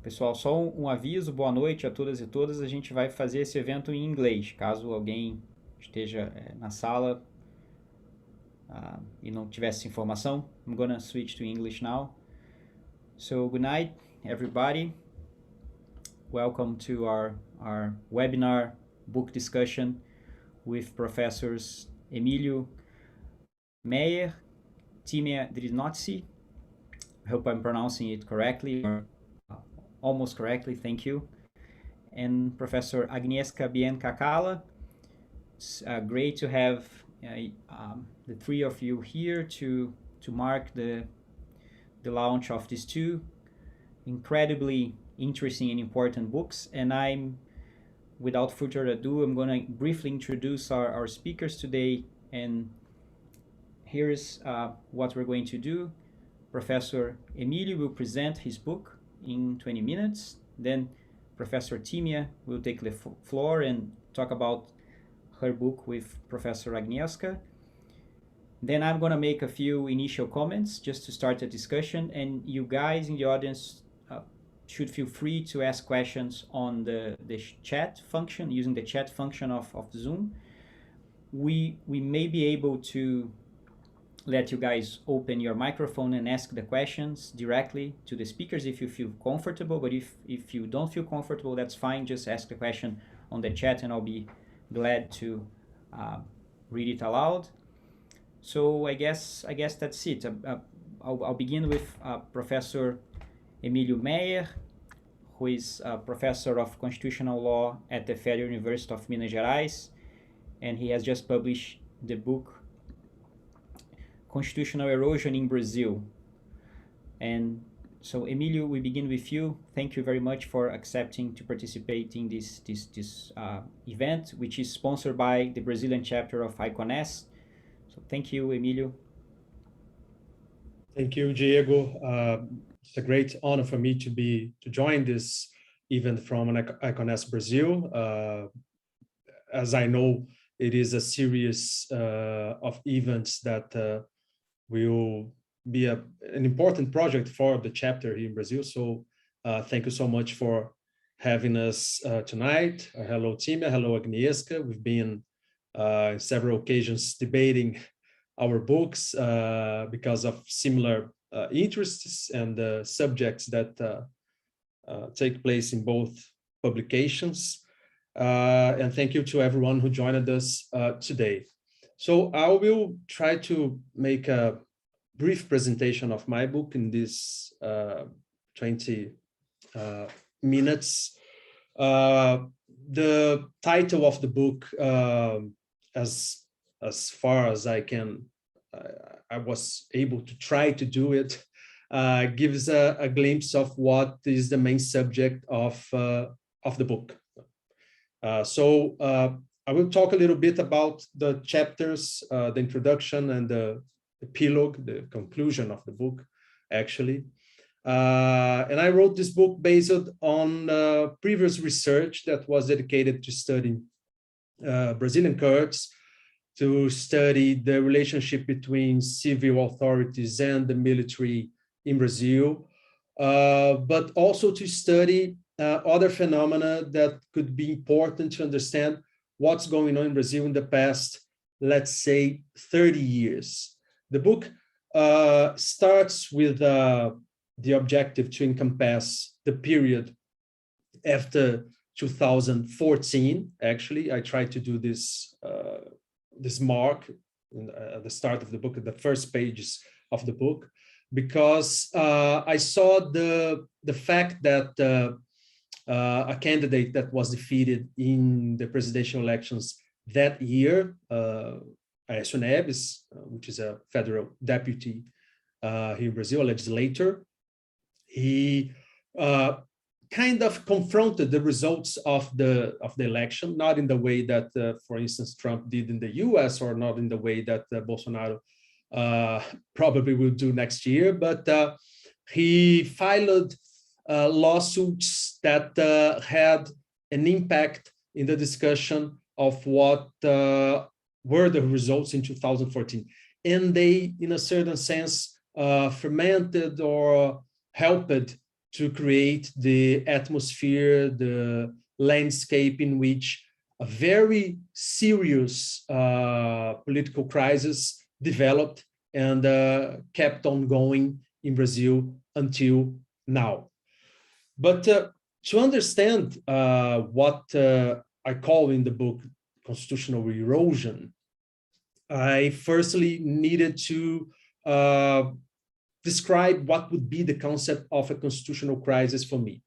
Pessoal, só um aviso, boa noite a todas e todas. A gente vai fazer esse evento em inglês, caso alguém esteja na sala e não tivesse informação. I'm gonna switch to English now. So, good night, everybody. Welcome to our webinar book discussion with professors Emilio Meyer, Tímea Drinóczi. I hope I'm pronouncing it correctly, or almost correctly, thank you. And Professor Agnieszka Bień-Kacała. It's great to have the three of you here to mark the launch of these two incredibly interesting and important books. And without further ado, I'm going to briefly introduce our speakers today. And here's what we're going to do. Professor Emilio will present his book in 20 minutes. Then Professor Tímea will take the floor and talk about her book with Professor Agnieszka. Then I'm going to make a few initial comments just to start the discussion, and you guys in the audience should feel free to ask questions on the chat function, using the chat function of Zoom. We may be able to let you guys open your microphone and ask the questions directly to the speakers if you feel comfortable, but if you don't feel comfortable, that's fine. Just ask the question on the chat and I'll be glad to read it aloud. So I guess that's it. I'll begin with Professor Emilio Meyer, who is a professor of constitutional law at the Federal University of Minas Gerais, and he has just published the book Constitutional Erosion in Brazil. And so Emilio, we begin with you. Thank you very much for accepting to participate in this event, which is sponsored by the Brazilian chapter of Icon-S. So thank you, Emilio. Thank you, Diego. It's a great honor for me to join this event from Icon-S Brasil. As I know, it is a series of events that will be an important project for the chapter here in Brazil. So thank you so much for having us tonight. Hello, Tímea. Hello, Agnieszka. We've been in several occasions debating our books because of similar interests and subjects that take place in both publications. And thank you to everyone who joined us today. So I will try to make a brief presentation of my book in this 20 minutes. The title of the book, as far as I was able to try to do it, gives a glimpse of what is the main subject of the book. So I will talk a little bit about the chapters, the introduction and the epilogue, the conclusion of the book, actually. And I wrote this book based on previous research that was dedicated to studying Brazilian courts, to study the relationship between civil authorities and the military in Brazil, but also to study other phenomena that could be important to understand what's going on in Brazil in the past, let's say, 30 years. The book starts with the objective to encompass the period after 2014. Actually, I tried to do this mark at the start of the book, at the first pages of the book, because I saw the fact that a candidate that was defeated in the presidential elections that year, Aécio Neves, which is a federal deputy here in Brazil, a legislator, he kind of confronted the results of the election, not in the way that, for instance, Trump did in the US, or not in the way that Bolsonaro probably will do next year, but he filed lawsuits that had an impact in the discussion of what were the results in 2014. And they, in a certain sense, fermented or helped to create the atmosphere, the landscape in which a very serious political crisis developed and kept on going in Brazil until now. But to understand what I call in the book constitutional erosion, I firstly needed to describe what would be the concept of a constitutional crisis for me.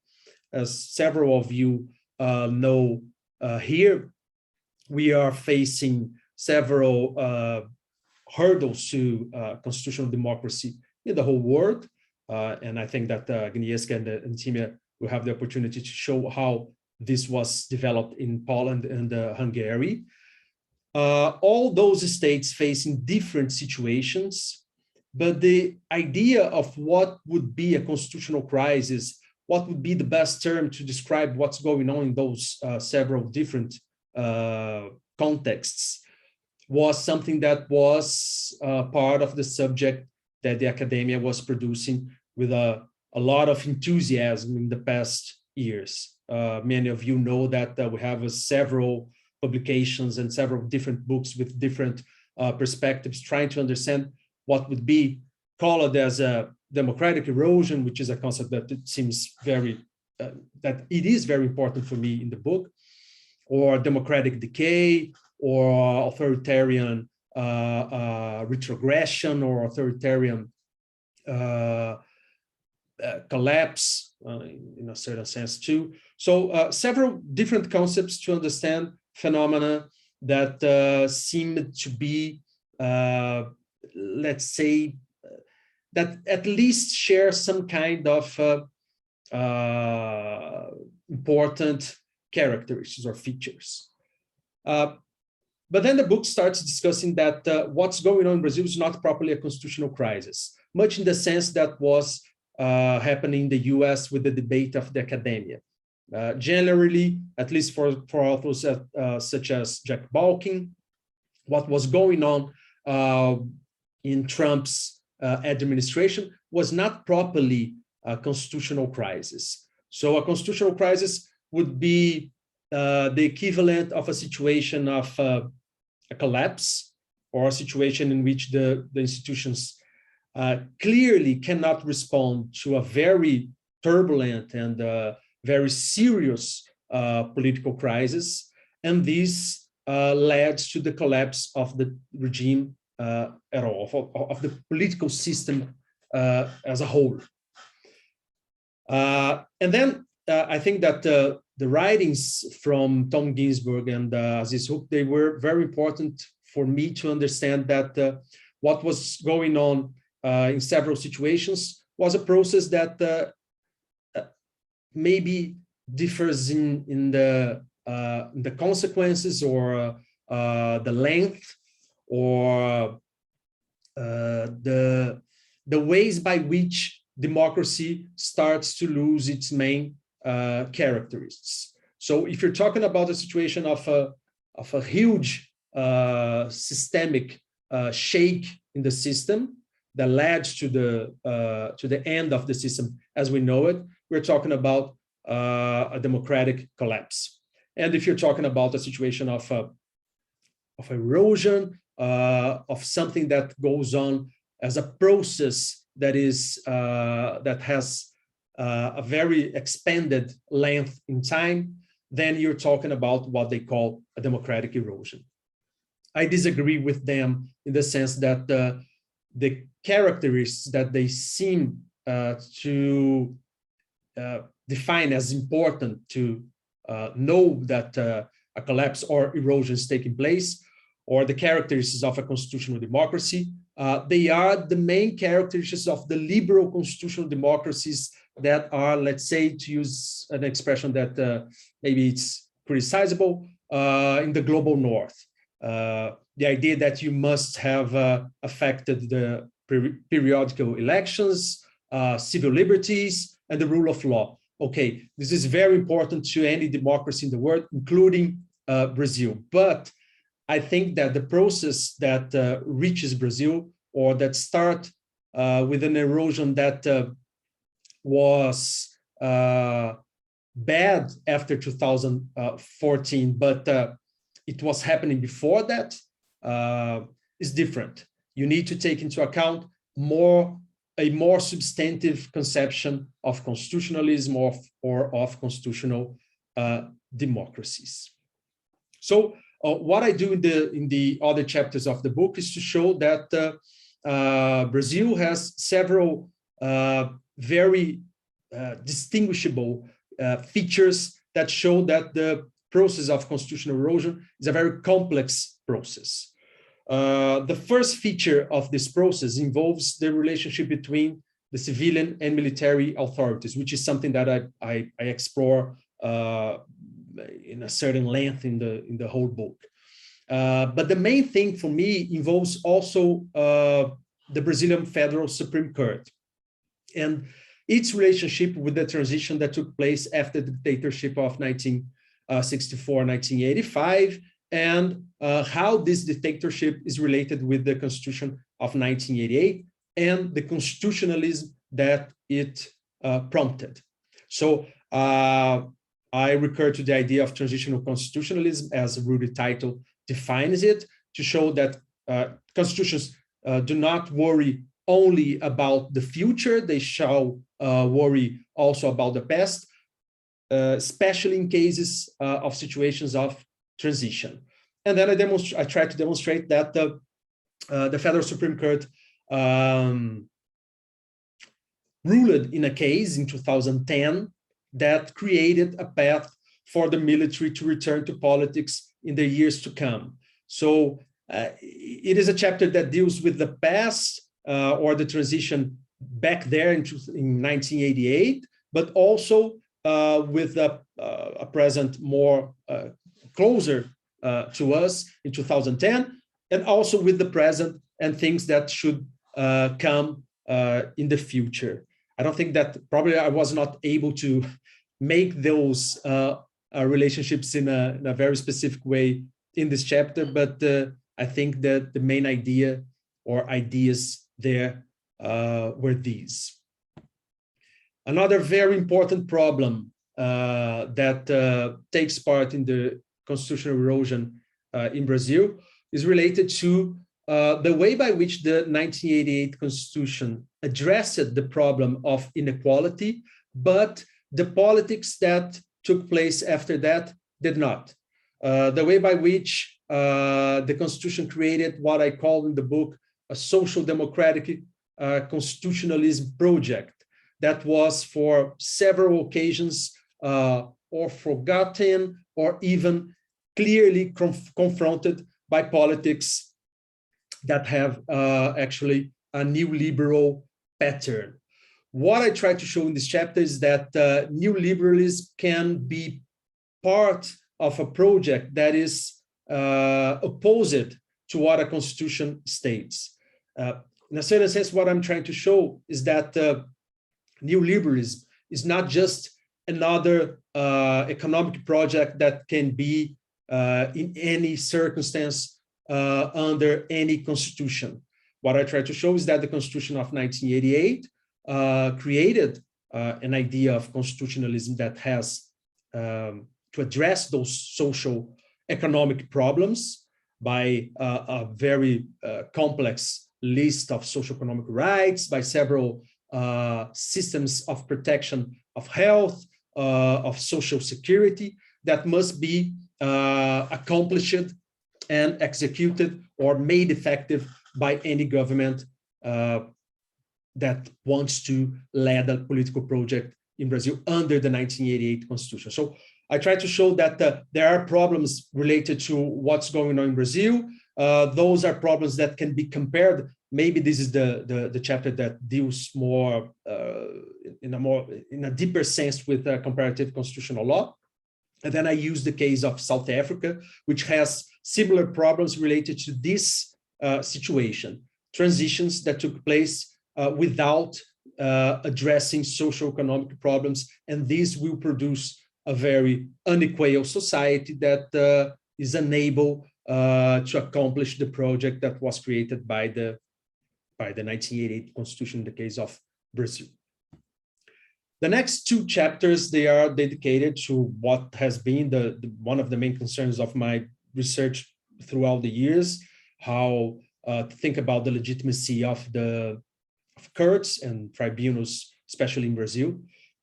As several of you know, here we are facing several hurdles to constitutional democracy in the whole world. And I think that Agnieszka and Tímea will have the opportunity to show how this was developed in Poland and Hungary. All those states facing different situations, but the idea of what would be a constitutional crisis, what would be the best term to describe what's going on in those several different contexts, was something that was part of the subject that the academia was producing with a lot of enthusiasm in the past years. Many of you know that we have several publications and several different books with different perspectives, trying to understand what would be called as a democratic erosion, which is a concept that it seems very, that it is very important for me in the book, or democratic decay, or authoritarian retrogression, or authoritarian collapse in a certain sense too. So several different concepts to understand phenomena that seem to be, let's say, that at least share some kind of important characteristics or features. But then the book starts discussing that what's going on in Brazil is not properly a constitutional crisis, much in the sense that was happening in the US with the debate of the academia. Generally, at least for authors such as Jack Balkin, what was going on in Trump's administration was not properly a constitutional crisis. So a constitutional crisis would be the equivalent of a situation of a collapse, or a situation in which the institutions clearly cannot respond to a very turbulent and very serious political crisis, and this led to the collapse of the regime at all, of the political system as a whole. And then I think that the writings from Tom Ginsburg and Aziz Hook, they were very important for me to understand that what was going on in several situations was a process that maybe differs in the consequences, or the length, or the ways by which democracy starts to lose its main characteristics. So if you're talking about a situation of a huge systemic shake in the system that led to the end of the system as we know it, we're talking about a democratic collapse. And if you're talking about a situation of erosion, of something that goes on as a process that is that has a very expanded length in time, then you're talking about what they call a democratic erosion. I disagree with them in the sense that the characteristics that they seem to define as important to know that a collapse or erosion is taking place, or the characteristics of a constitutional democracy, they are the main characteristics of the liberal constitutional democracies that are, let's say, to use an expression that maybe it's criticizable, in the global north. The idea that you must have affected the periodical elections, civil liberties, and the rule of law. Okay, this is very important to any democracy in the world, including Brazil. But I think that the process that reaches Brazil, or that start with an erosion that was bad after 2014, but it was happening before that, is different. You need to take into account a more substantive conception of constitutionalism or of constitutional democracies. So what I do in the other chapters of the book is to show that Brazil has several very distinguishable features that show that the process of constitutional erosion is a very complex process. The first feature of this process involves the relationship between the civilian and military authorities, which is something that I explore in a certain length in the whole book. But the main thing for me involves also the Brazilian Federal Supreme Court and its relationship with the transition that took place after the dictatorship of 1964-1985, and how this dictatorship is related with the Constitution of 1988 and the constitutionalism that it prompted. So I recur to the idea of transitional constitutionalism as Rudy title defines it, to show that constitutions do not worry only about the future, they shall worry also about the past, especially in cases of situations of transition. And then I try to demonstrate that the Federal Supreme Court ruled in a case in 2010 that created a path for the military to return to politics in the years to come. So it is a chapter that deals with the past or the transition back there in 1988, but also with a present more closer to us in 2010, and also with the present and things that should come in the future. I don't think that probably I was not able to make those relationships in a very specific way in this chapter, but I think that the main idea or ideas there were these. Another very important problem that takes part in the constitutional erosion in Brazil is related to the way by which the 1988 Constitution addressed the problem of inequality, but the politics that took place after that did not. The way by which the Constitution created what I call in the book a social democratic constitutionalism project that was for several occasions or forgotten or even clearly confronted by politics that have actually a neoliberal pattern. What I try to show in this chapter is that neoliberalism can be part of a project that is opposite to what a constitution states. In a certain sense, what I'm trying to show is that neoliberalism is not just another economic project that can be in any circumstance under any constitution. What I try to show is that the Constitution of 1988 created an idea of constitutionalism that has to address those social economic problems by a very complex list of socio-economic rights, by several systems of protection of health, of social security that must be accomplished and executed or made effective by any government that wants to lead a political project in Brazil under the 1988 Constitution. So I try to show that there are problems related to what's going on in Brazil. Those are problems that can be compared. Maybe this is the chapter that deals more in a deeper sense with comparative constitutional law. And then I use the case of South Africa, which has similar problems related to this situation, transitions that took place without addressing socio-economic problems, and this will produce a very unequal society that is unable to accomplish the project that was created by the 1988 Constitution in the case of Brazil. The next two chapters, they are dedicated to what has been one of the main concerns of my research throughout the years, how to think about the legitimacy of courts and tribunals, especially in Brazil.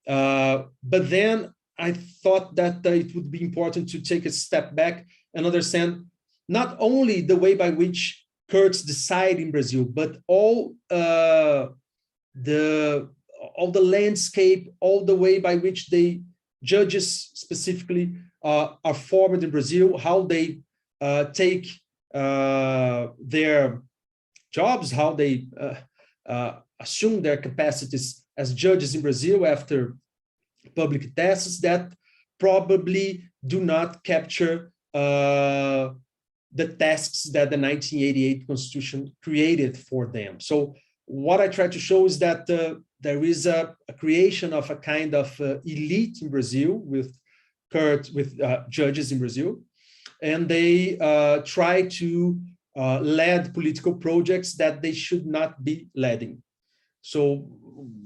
But then I thought that it would be important to take a step back and understand not only the way by which courts decide in Brazil, but all the landscape, all the way by which judges specifically are formed in Brazil, how they take their jobs, how they assume their capacities as judges in Brazil after public tests that probably do not capture the tasks that the 1988 Constitution created for them. So what I try to show is that there is a creation of a kind of elite in Brazil with judges in Brazil, and they try to lead political projects that they should not be leading. So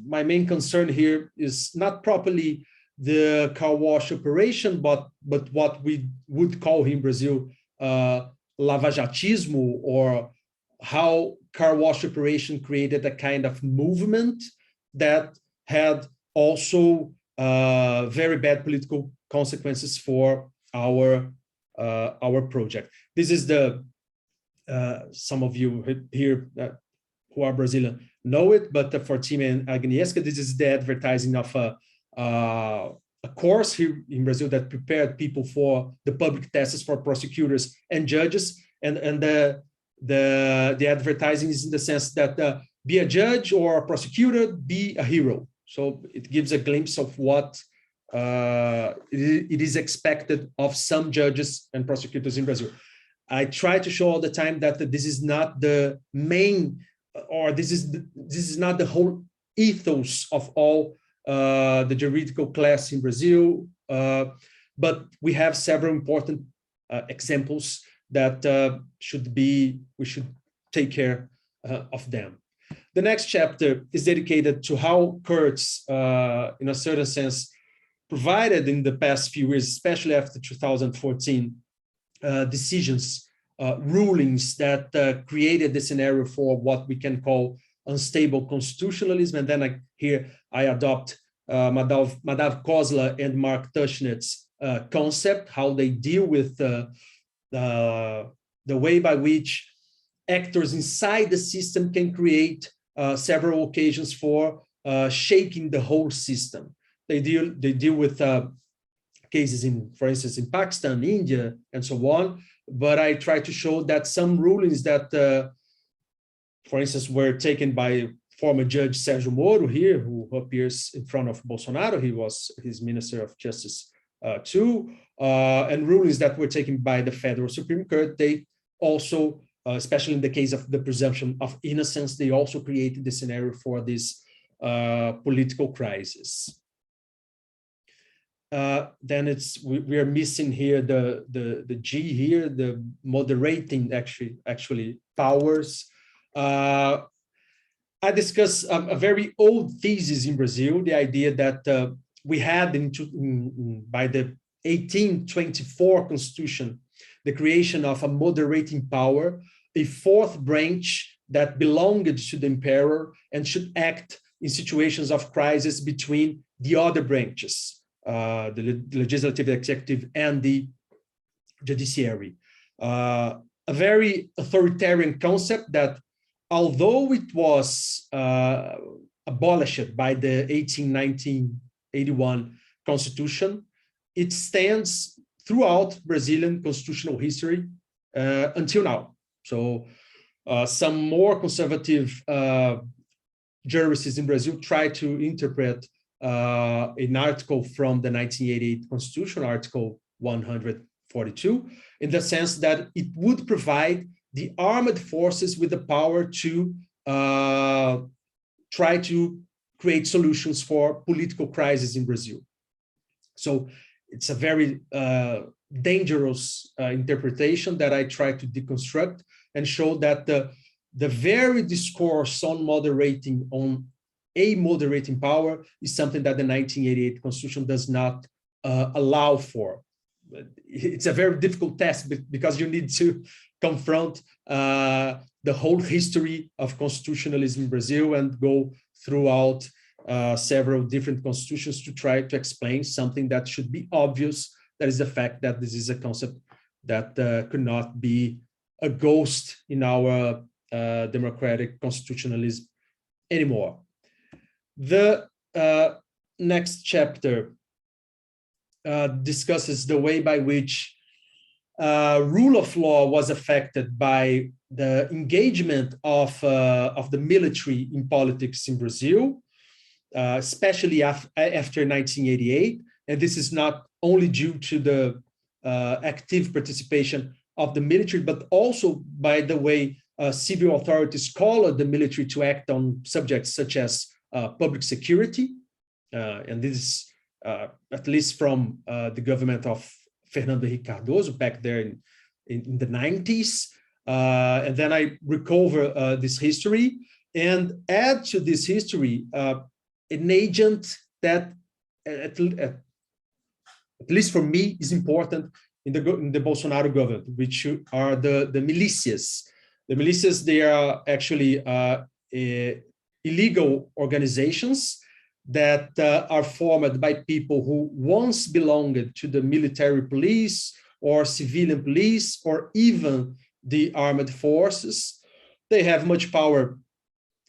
my main concern here is not properly the car wash operation, but what we would call in Brazil lavajatismo, or how car wash operation created a kind of movement that had also very bad political consequences for our project. This is some of you here who are Brazilian know it, but for Tímea and Agnieszka, this is the advertising of a course here in Brazil that prepared people for the public tests for prosecutors and judges, and the advertising is in the sense that be a judge or a prosecutor, be a hero. So it gives a glimpse of what it is expected of some judges and prosecutors in Brazil. I try to show all the time that this is not the main, or this is not the whole ethos of all the juridical class in Brazil, but we have several important examples that we should take care of them. The next chapter is dedicated to how courts, in a certain sense, provided in the past few years, especially after 2014, decisions, rulings that created the scenario for what we can call unstable constitutionalism. And then I adopt Madav Kozla and Mark Tushnet's concept, how they deal with the way by which actors inside the system can create several occasions for shaking the whole system. They deal with cases for instance, in Pakistan, India, and so on. But I try to show that some rulings that, for instance, were taken by former Judge Sérgio Moro here, who appears in front of Bolsonaro. He was his Minister of Justice too, and rulings that were taken by the Federal Supreme Court. They also, especially in the case of the presumption of innocence, they also created the scenario for this political crisis. Then we are missing here the G here, the moderating actually powers. I discuss a very old thesis in Brazil, the idea that we had by the 1824 Constitution, the creation of a moderating power, a fourth branch that belonged to the emperor and should act in situations of crisis between the other branches, the legislative, executive, and the judiciary. A very authoritarian concept that, although it was abolished by the 1981 Constitution, it stands throughout Brazilian constitutional history until now. So some more conservative jurists in Brazil try to interpret an article from the 1988 Constitution, Article 142, in the sense that it would provide the armed forces with the power to try to create solutions for political crises in Brazil. So it's a very dangerous interpretation that I try to deconstruct and show that the very discourse on moderating, on a moderating power is something that the 1988 Constitution does not allow for. It's a very difficult task because you need to confront the whole history of constitutionalism in Brazil and go throughout several different constitutions to try to explain something that should be obvious. That is the fact that this is a concept that could not be a ghost in our democratic constitutionalism anymore. The next chapter discusses the way by which rule of law was affected by the engagement of the military in politics in Brazil, especially after 1988. And this is not only due to the active participation of the military, but also by the way civil authorities called the military to act on subjects such as public security. And this is at least from the government of Fernando Henrique Cardoso back there in the 90s. And then I recover this history and add to this history an agent that, at least for me, is important in the Bolsonaro government, which are the militias. The militias, they are actually illegal organizations that are formed by people who once belonged to the military police or civilian police or even the armed forces. They have much power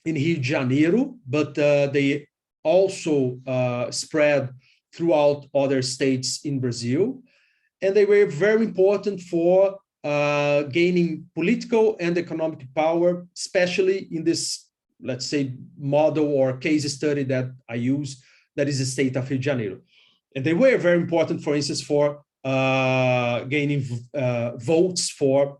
in Rio de Janeiro, but they also spread throughout other states in Brazil. And they were very important for gaining political and economic power, especially in this, let's say, model or case study that I use, that is the state of Rio de Janeiro. And they were very important, for instance, for gaining votes for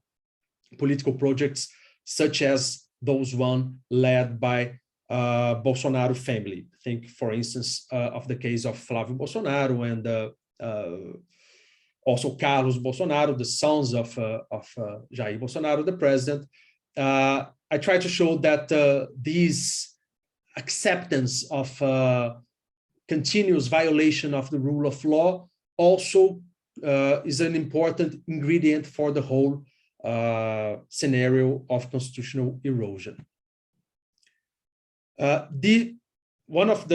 political projects, such as those one led by Bolsonaro family. Think, for instance, of the case of Flávio Bolsonaro and also Carlos Bolsonaro, the sons of Jair Bolsonaro, the president. I try to show that this acceptance of continuous violation of the rule of law also is an important ingredient for the whole scenario of constitutional erosion. One of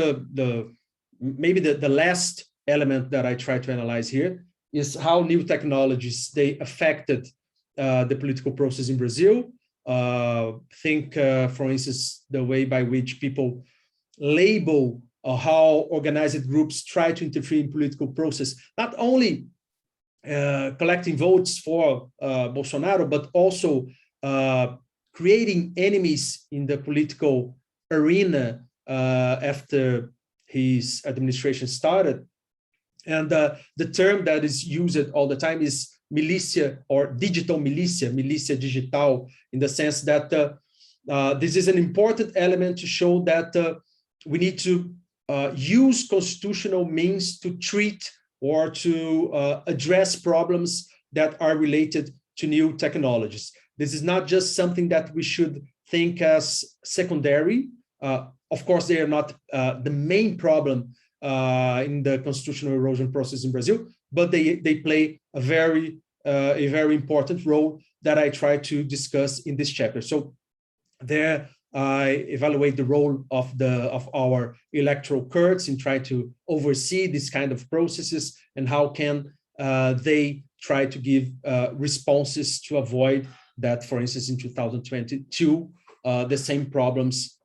maybe the last element that I try to analyze here is how new technologies, they affected the political process in Brazil. Think, for instance, the way by which people label how organized groups try to interfere in political process, not only collecting votes for Bolsonaro, but also creating enemies in the political arena after his administration started. And the term that is used all the time is militia or digital militia, militia digital, in the sense that this is an important element to show that we need to use constitutional means to treat or to address problems that are related to new technologies. This is not just something that we should think as secondary. Of course, they are not the main problem in the constitutional erosion process in Brazil, but they play a very important role that I try to discuss in this chapter. So there I evaluate the role of our electoral courts in trying to oversee this kind of processes and how can they try to give responses to avoid that, for instance, in 2022, the same problems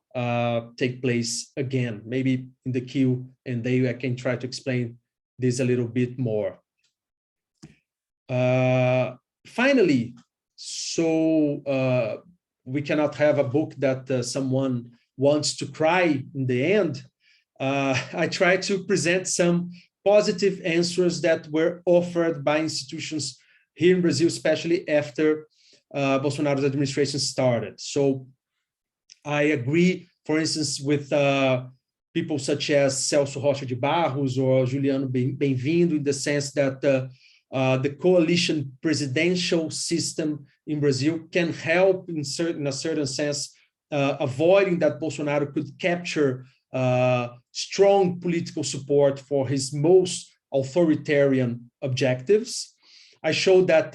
take place again. Maybe in the Q&A I can try to explain this a little bit more. Finally, so we cannot have a book that someone wants to cry in the end. I try to present some positive answers that were offered by institutions here in Brazil, especially after Bolsonaro's administration started. So I agree, for instance, with people such as Celso Rocha de Barros or Juliano Bem-vindo, in the sense that the coalition presidential system in Brazil can help in a certain sense, avoiding that Bolsonaro could capture strong political support for his most authoritarian objectives. I showed that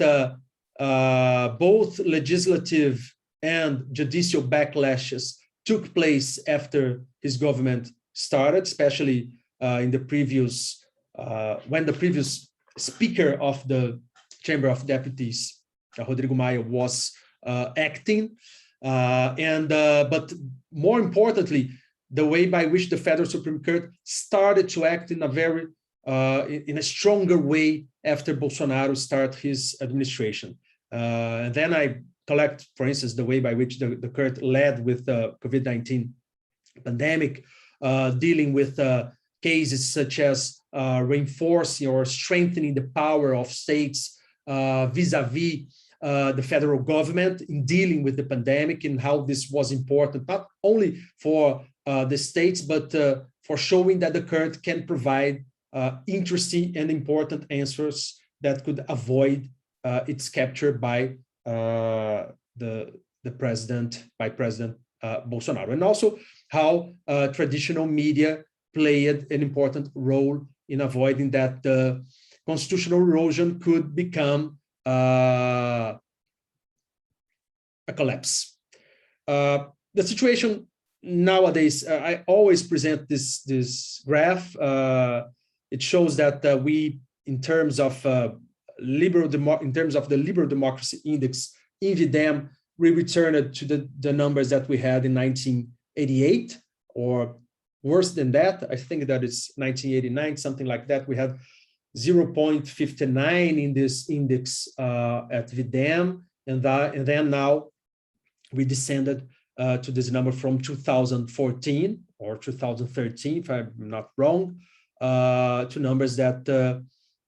both legislative and judicial backlashes took place after his government started, especially in the previous, when the previous Speaker of the Chamber of Deputies, Rodrigo Maia, was acting. But more importantly, the way by which the Federal Supreme Court started to act in a very in a stronger way after Bolsonaro started his administration. And then I collect, for instance, the way by which the court led with the COVID-19 pandemic, dealing with cases such as reinforcing or strengthening the power of states vis-a-vis the federal government in dealing with the pandemic, and how this was important, not only for the states, but for showing that the court can provide interesting and important answers that could avoid its capture by President Bolsonaro, and also how traditional media played an important role in avoiding that the constitutional erosion could become a collapse. The situation nowadays, I always present this graph. It shows that we, in terms of the liberal democracy index in VDEM, we returned to the numbers that we had in 1988, or worse than that. I think that it's 1989, something like that. We had 0.59 in this index at VDEM, and then now we descended to this number from 2014 or 2013, if I'm not wrong, to numbers that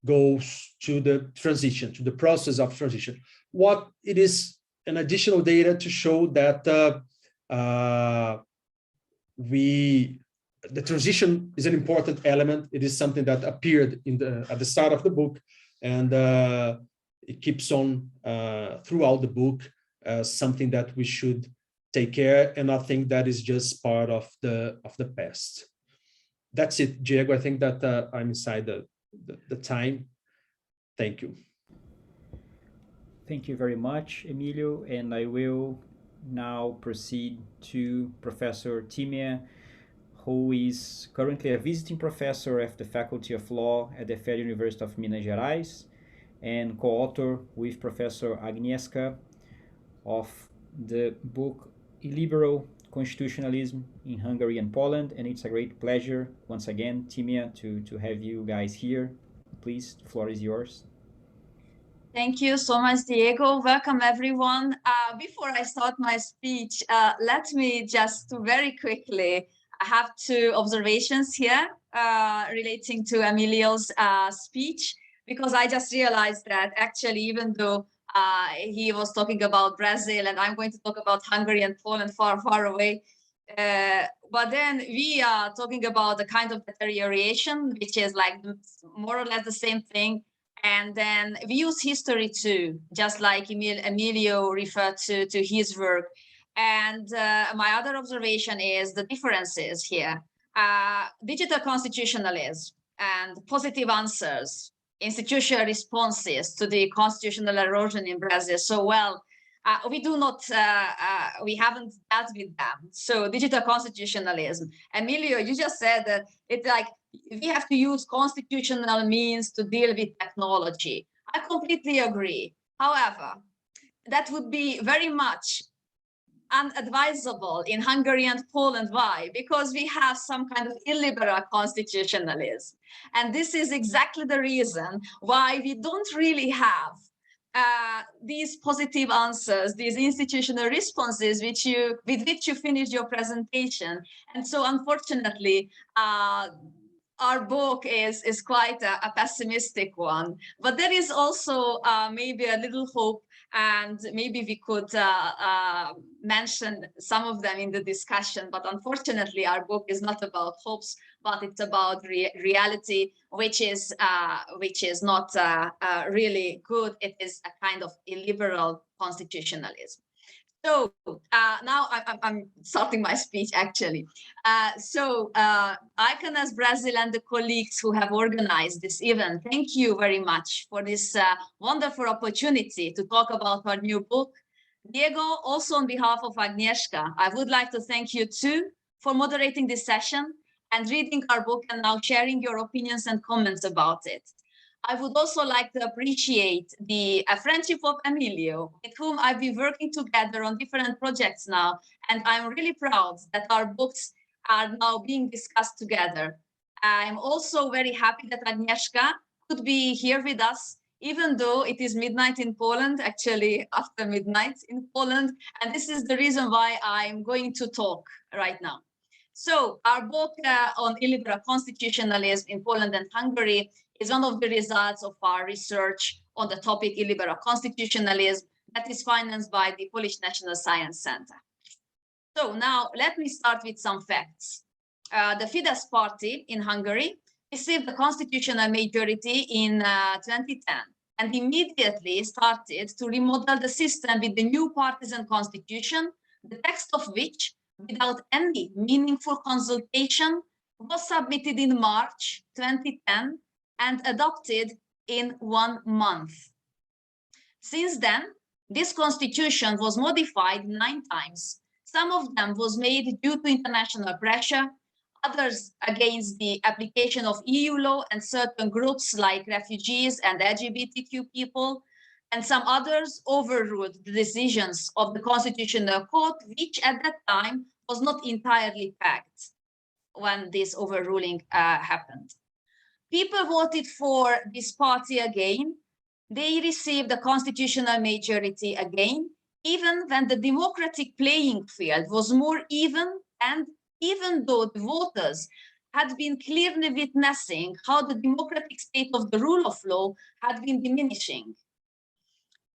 goes to the transition, to the process of transition. What it is, an additional data to show that the transition is an important element. It is something that appeared at the start of the book, and it keeps on throughout the book as something that we should take care, and I think that is just part of the past. That's it, Diego. I think that I'm inside the time. Thank you. Thank you very much, Emilio, and I will now proceed to Professor Tímea, who is currently a visiting professor of the Faculty of Law at the Federal University of Minas Gerais and co-author with Professor Agnieszka of the book Illiberal Constitutionalism in Hungary and Poland. And it's a great pleasure, once again, Tímea, to have you guys here. Please, the floor is yours. Thank you so much, Diego. Welcome, everyone. Before I start my speech, let me just very quickly, I have two observations here relating to Emilio's speech, because I just realized that actually, even though he was talking about Brazil and I'm going to talk about Hungary and Poland far, far away, but then we are talking about a kind of deterioration, which is like more or less the same thing. And then we use history too, just like Emilio referred to his work. And my other observation is the differences here. Digital constitutionalism and positive answers, institutional responses to the constitutional erosion in Brazil. So, well, we haven't dealt with them. So digital constitutionalism. Emilio, you just said that it's like, we have to use constitutional means to deal with technology. I completely agree. However, that would be very much unadvisable in Hungary and Poland. Why? Because we have some kind of illiberal constitutionalism. And this is exactly the reason why we don't really have these positive answers, these institutional responses with which you finished your presentation. And so unfortunately, our book is quite a pessimistic one, but there is also maybe a little hope, and maybe we could mention some of them in the discussion. But unfortunately, our book is not about hopes, but it's about reality, which is not really good. It is a kind of illiberal constitutionalism. So now I'm starting my speech, actually. Icon-S Brasil and the colleagues who have organized this event, thank you very much for this wonderful opportunity to talk about our new book. Diego, also on behalf of Agnieszka, I would like to thank you too for moderating this session and reading our book and now sharing your opinions and comments about it. I would also like to appreciate the friendship of Emilio, with whom I've been working together on different projects now, and I'm really proud that our books are now being discussed together. I'm also very happy that Agnieszka could be here with us, even though it is midnight in Poland, actually after midnight in Poland, and this is the reason why I'm going to talk right now. So our book on illiberal constitutionalism in Poland and Hungary is one of the results of our research on the topic illiberal constitutionalism that is financed by the Polish National Science Center. So now let me start with some facts. The Fidesz party in Hungary received the constitutional majority in 2010 and immediately started to remodel the system with the new partisan constitution, the text of which, without any meaningful consultation, was submitted in March 2010 and adopted in 1 month. Since then, this constitution was modified 9 times. Some of them was made due to international pressure, others against the application of EU law and certain groups like refugees and LGBTQ people, and some others overruled the decisions of the Constitutional Court, which at that time was not entirely packed when this overruling happened. People voted for this party again. They received the constitutional majority again, even when the democratic playing field was more even, and even though the voters had been clearly witnessing how the democratic state of the rule of law had been diminishing.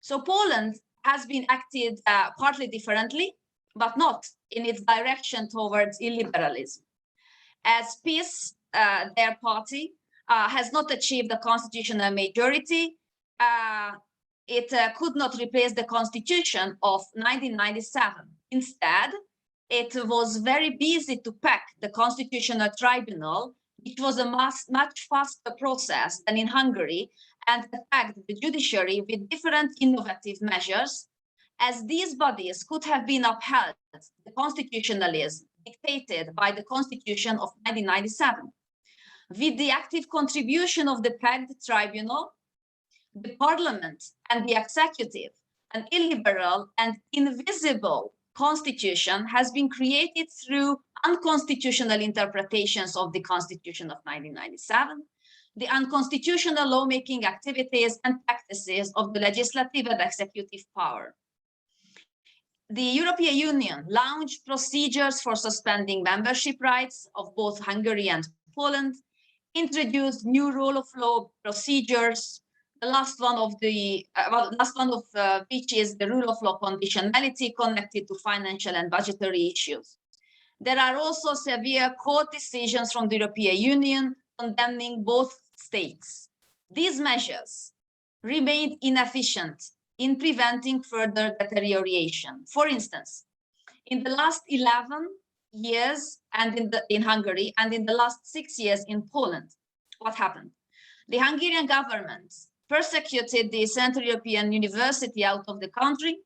So Poland has been acted partly differently, but not in its direction towards illiberalism. As PiS, their party, has not achieved the constitutional majority, it could not replace the constitution of 1997. Instead, it was very busy to pack the constitutional tribunal, which was a much faster process than in Hungary, and attacked the judiciary with different innovative measures, as these bodies could have been upheld the constitutionalism dictated by the constitution of 1997. With the active contribution of the packed tribunal, the parliament and the executive, an illiberal and invisible constitution has been created through unconstitutional interpretations of the Constitution of 1997, the unconstitutional lawmaking activities and practices of the legislative and executive power. The European Union launched procedures for suspending membership rights of both Hungary and Poland, introduced new rule of law procedures, the last one of which is the rule of law conditionality connected to financial and budgetary issues. There are also severe court decisions from the European Union condemning both states. These measures remained inefficient in preventing further deterioration. For instance, in the last 11 years and in Hungary, and in the last 6 years in Poland, what happened? The Hungarian government persecuted the Central European University out of the country,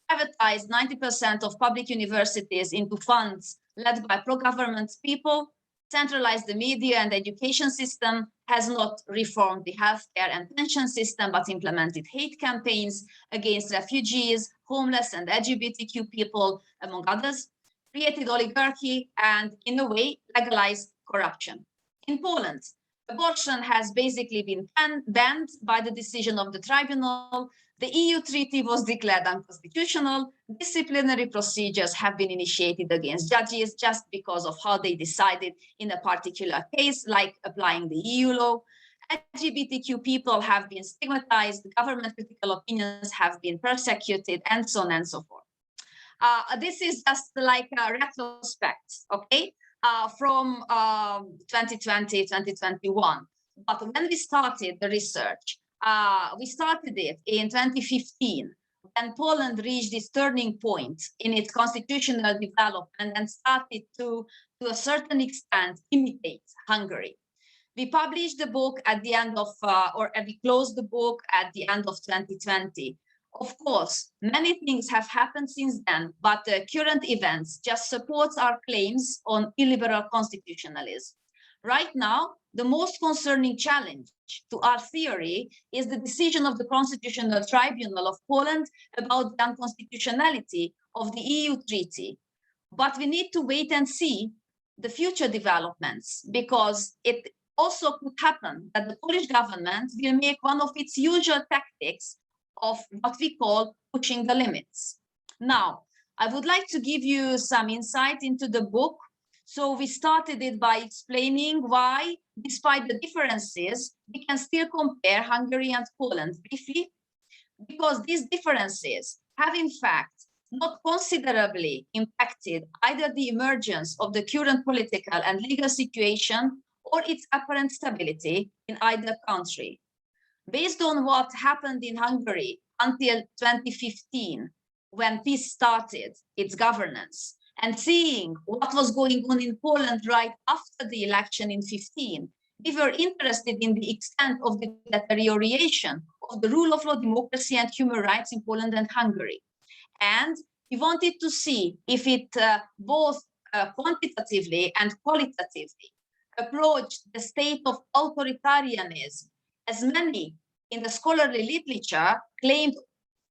privatized 90% of public universities into funds led by pro-government people, centralized the media and education system, has not reformed the healthcare and pension system, but implemented hate campaigns against refugees, homeless and LGBTQ people, among others, created oligarchy, and in a way, legalized corruption. In Poland, abortion has basically been banned by the decision of the tribunal. The EU treaty was declared unconstitutional. Disciplinary procedures have been initiated against judges just because of how they decided in a particular case, like applying the EU law. LGBTQ people have been stigmatized, government critical opinions have been persecuted, and so on and so forth. This is just like a retrospect, okay, from 2020, 2021. But when we started the research, we started it in 2015, when Poland reached this turning point in its constitutional development and started to a certain extent, imitate Hungary. We published the book at the end of, we closed the book at the end of 2020. Of course, many things have happened since then, but the current events just supports our claims on illiberal constitutionalism. Right now, the most concerning challenge to our theory is the decision of the Constitutional Tribunal of Poland about the unconstitutionality of the EU treaty. But we need to wait and see the future developments, because it also could happen that the Polish government will make one of its usual tactics of what we call pushing the limits. Now, I would like to give you some insight into the book. So we started it by explaining why, despite the differences, we can still compare Hungary and Poland briefly, because these differences have in fact not considerably impacted either the emergence of the current political and legal situation or its apparent stability in either country. Based on what happened in Hungary until 2015, when peace started its governance, and seeing what was going on in Poland right after the election in 2015, we were interested in the extent of the deterioration of the rule of law, democracy, and human rights in Poland and Hungary. And we wanted to see if it both quantitatively and qualitatively approached the state of authoritarianism, as many in the scholarly literature claimed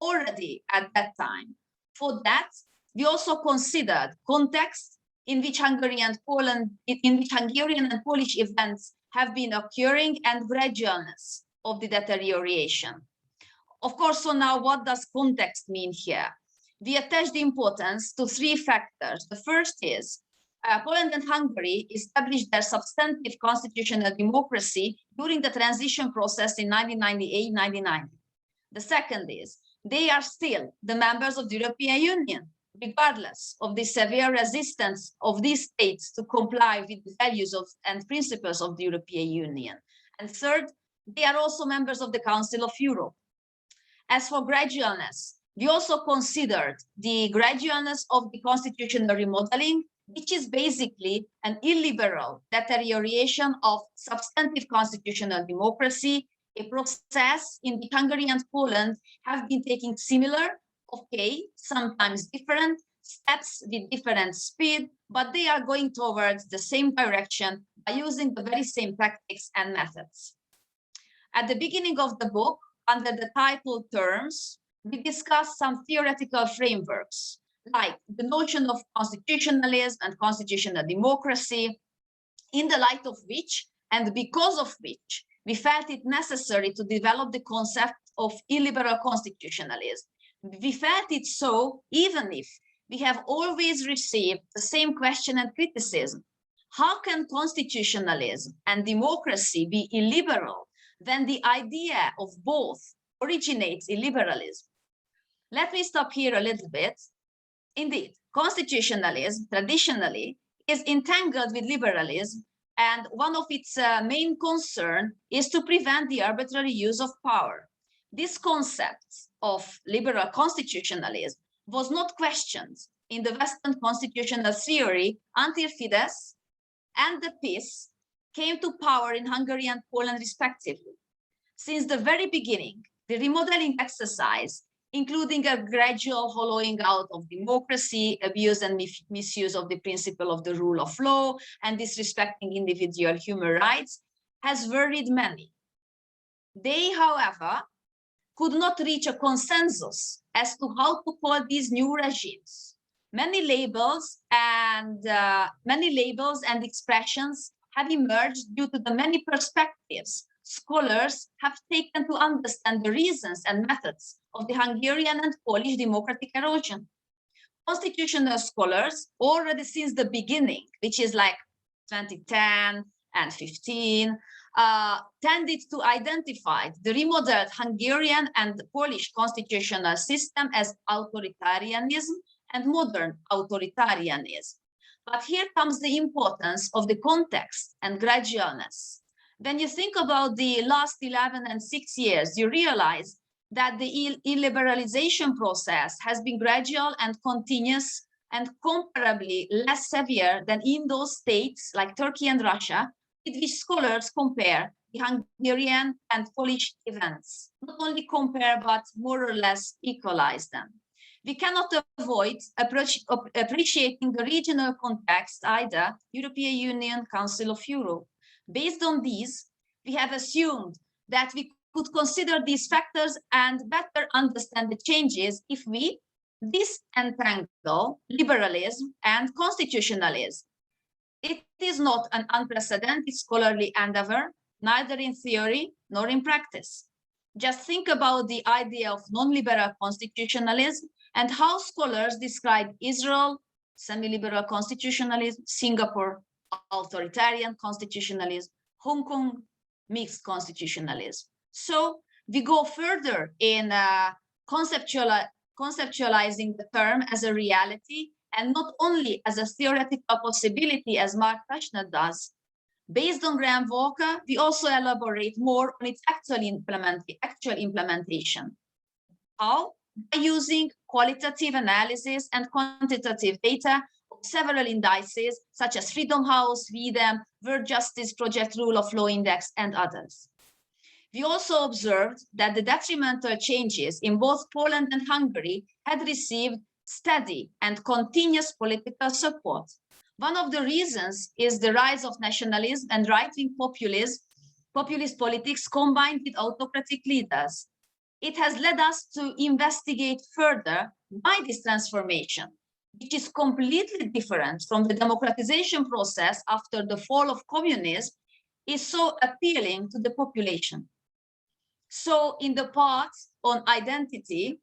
already at that time. For that, we also considered context in which Hungarian and Polish events have been occurring and gradualness of the deterioration. Of course, so now what does context mean here? We attach the importance to three factors. The first is Poland and Hungary established their substantive constitutional democracy during the transition process in 1998-1990. The second is they are still the members of the European Union, regardless of the severe resistance of these states to comply with the values and principles of the European Union. And third, they are also members of the Council of Europe. As for gradualness, we also considered the gradualness of the constitutional remodeling, which is basically an illiberal deterioration of substantive constitutional democracy, a process in which Hungary and Poland have been taking similar, okay, sometimes different steps with different speed, but they are going towards the same direction by using the very same tactics and methods. At the beginning of the book, under the title Terms, we discuss some theoretical frameworks, like the notion of constitutionalism and constitutional democracy, in the light of which, and because of which, we felt it necessary to develop the concept of illiberal constitutionalism. We felt it so even if we have always received the same question and criticism. How can constitutionalism and democracy be illiberal when the idea of both originates in liberalism? Let me stop here a little bit. Indeed, constitutionalism traditionally is entangled with liberalism, and one of its main concerns is to prevent the arbitrary use of power. This concept of liberal constitutionalism was not questioned in the Western constitutional theory until Fidesz and the PiS came to power in Hungary and Poland respectively. Since the very beginning, the remodeling exercise, including a gradual hollowing out of democracy, abuse and misuse of the principle of the rule of law, and disrespecting individual human rights, has worried many. They, however, could not reach a consensus as to how to call these new regimes. Many labels and expressions have emerged due to the many perspectives scholars have taken to understand the reasons and methods of the Hungarian and Polish democratic erosion. Constitutional scholars, already since the beginning, which is like 2010 and 15, tended to identify the remodeled Hungarian and Polish constitutional system as authoritarianism and modern authoritarianism. But here comes the importance of the context and gradualness. When you think about the last 11 and 6 years, you realize that the illiberalization process has been gradual and continuous and comparably less severe than in those states like Turkey and Russia, with which scholars compare the Hungarian and Polish events. Not only compare, but more or less equalize them. We cannot avoid appreciating the regional context either, European Union, Council of Europe. Based on these, we have assumed that we could consider these factors and better understand the changes if we disentangle liberalism and constitutionalism. It is not an unprecedented scholarly endeavor, neither in theory nor in practice. Just think about the idea of non-liberal constitutionalism and how scholars describe Israel, semi-liberal constitutionalism, Singapore, authoritarian constitutionalism, Hong Kong, mixed constitutionalism. So we go further in conceptualizing the term as a reality and not only as a theoretical possibility as Mark Kushner does. Based on Graham Walker, we also elaborate more on its actual implementation. How? By using qualitative analysis and quantitative data of several indices, such as Freedom House, VDEM, World Justice Project Rule of Law Index, and others. We also observed that the detrimental changes in both Poland and Hungary had received steady and continuous political support. One of the reasons is the rise of nationalism and right-wing populist politics combined with autocratic leaders. It has led us to investigate further why this transformation, which is completely different from the democratization process after the fall of communism, is so appealing to the population. So in the part on identity,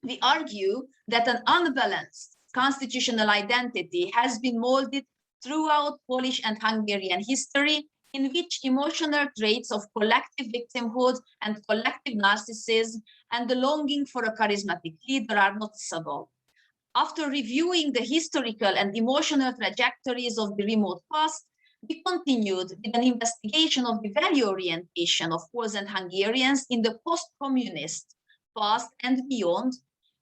we argue that an unbalanced constitutional identity has been molded throughout Polish and Hungarian history, in which emotional traits of collective victimhood and collective narcissism and the longing for a charismatic leader are noticeable. After reviewing the historical and emotional trajectories of the remote past, we continued with an investigation of the value orientation of Poles and Hungarians in the post-communist past and beyond,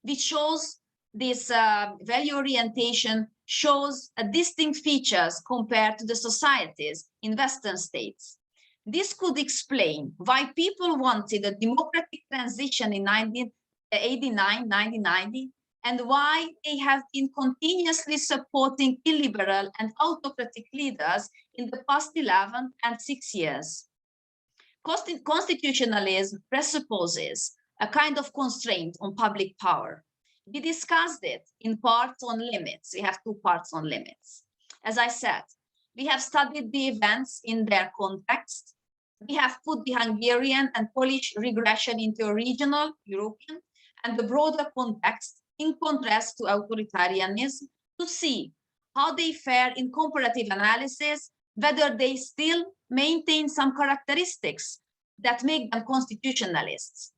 which shows this value orientation shows distinct features compared to the societies in Western states. This could explain why people wanted a democratic transition in 1989, 1990, and why they have been continuously supporting illiberal and autocratic leaders in the past 11 and 6 years. Constitutionalism presupposes a kind of constraint on public power. We discussed it in parts on limits. We have 2 parts on limits. As I said, we have studied the events in their context. We have put the Hungarian and Polish regression into a regional, European, and the broader context in contrast to authoritarianism to see how they fare in comparative analysis, whether they still maintain some characteristics that make them constitutionalists.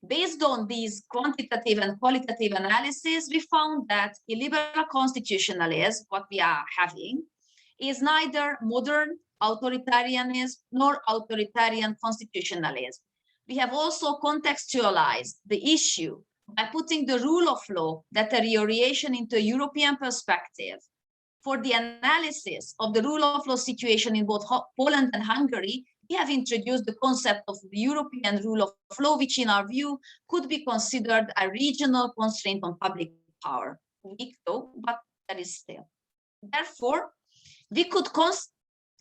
Based on these quantitative and qualitative analysis, we found that illiberal constitutionalism, what we are having, is neither modern authoritarianism nor authoritarian constitutionalism. We have also contextualized the issue by putting the rule of law deterioration into a European perspective. For the analysis of the rule of law situation in both Poland and Hungary, we have introduced the concept of the European rule of law, which in our view could be considered a regional constraint on public power. Weak though, but that is still. Therefore, we could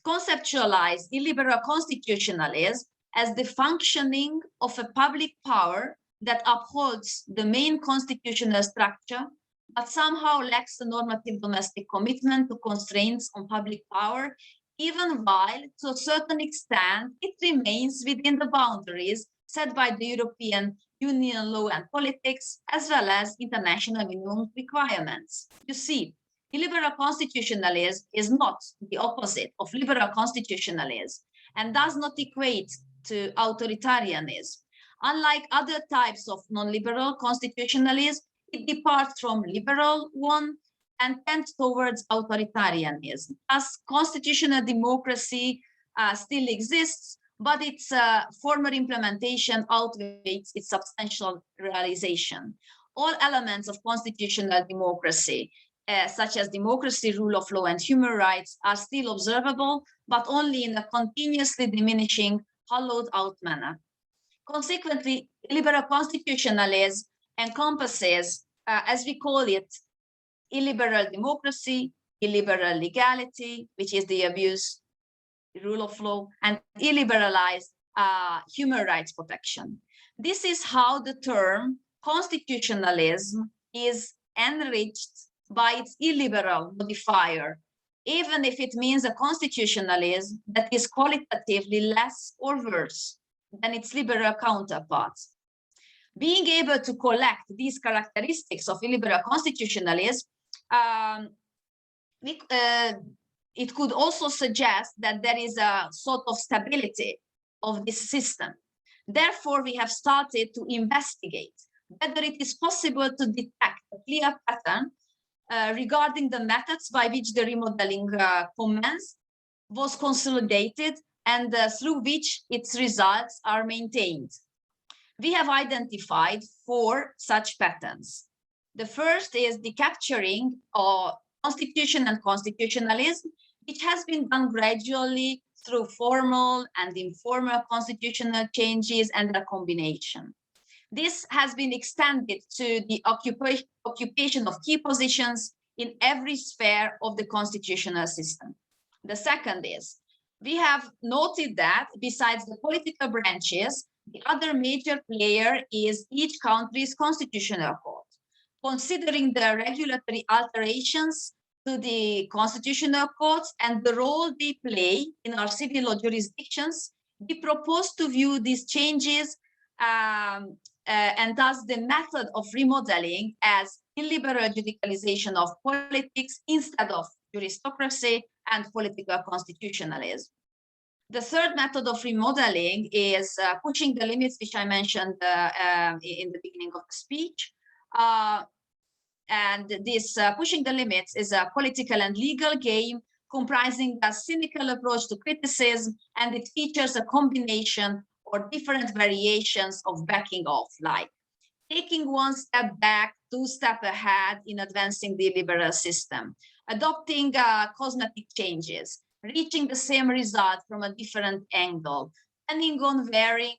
conceptualize illiberal constitutionalism as the functioning of a public power that upholds the main constitutional structure, but somehow lacks the normative domestic commitment to constraints on public power, even while, to a certain extent, it remains within the boundaries set by the European Union law and politics, as well as international minimum requirements. You see, illiberal constitutionalism is not the opposite of liberal constitutionalism and does not equate to authoritarianism. Unlike other types of non-liberal constitutionalism, it departs from liberal one and tends towards authoritarianism. Thus, constitutional democracy still exists, but its former implementation outweighs its substantial realization. All elements of constitutional democracy, such as democracy, rule of law, and human rights, are still observable, but only in a continuously diminishing, hollowed-out manner. Consequently, illiberal constitutionalism encompasses, as we call it, illiberal democracy, illiberal legality, which is the abuse, rule of law, and illiberalized human rights protection. This is how the term constitutionalism is enriched by its illiberal modifier, even if it means a constitutionalism that is qualitatively less or worse than its liberal counterparts. Being able to collect these characteristics of illiberal constitutionalism, it could also suggest that there is a sort of stability of this system. Therefore, we have started to investigate whether it is possible to detect a clear pattern regarding the methods by which the remodeling commenced, was consolidated, and through which its results are maintained. We have identified 4 such patterns. The first is the capturing of constitution and constitutionalism, which has been done gradually through formal and informal constitutional changes and a combination. This has been extended to the occupation of key positions in every sphere of the constitutional system. The second is, we have noted that besides the political branches, the other major player is each country's constitutional court. Considering the regulatory alterations to the constitutional courts and the role they play in our civil law jurisdictions, we propose to view these changes and thus the method of remodeling as illiberal judicialization of politics instead of juristocracy and political constitutionalism. The third method of remodeling is pushing the limits, which I mentioned in the beginning of the speech. And this pushing the limits is a political and legal game comprising a cynical approach to criticism, and it features a combination or different variations of backing off, like taking 1 step back, 2 steps ahead in advancing the liberal system, adopting cosmetic changes, reaching the same result from a different angle, depending on wearing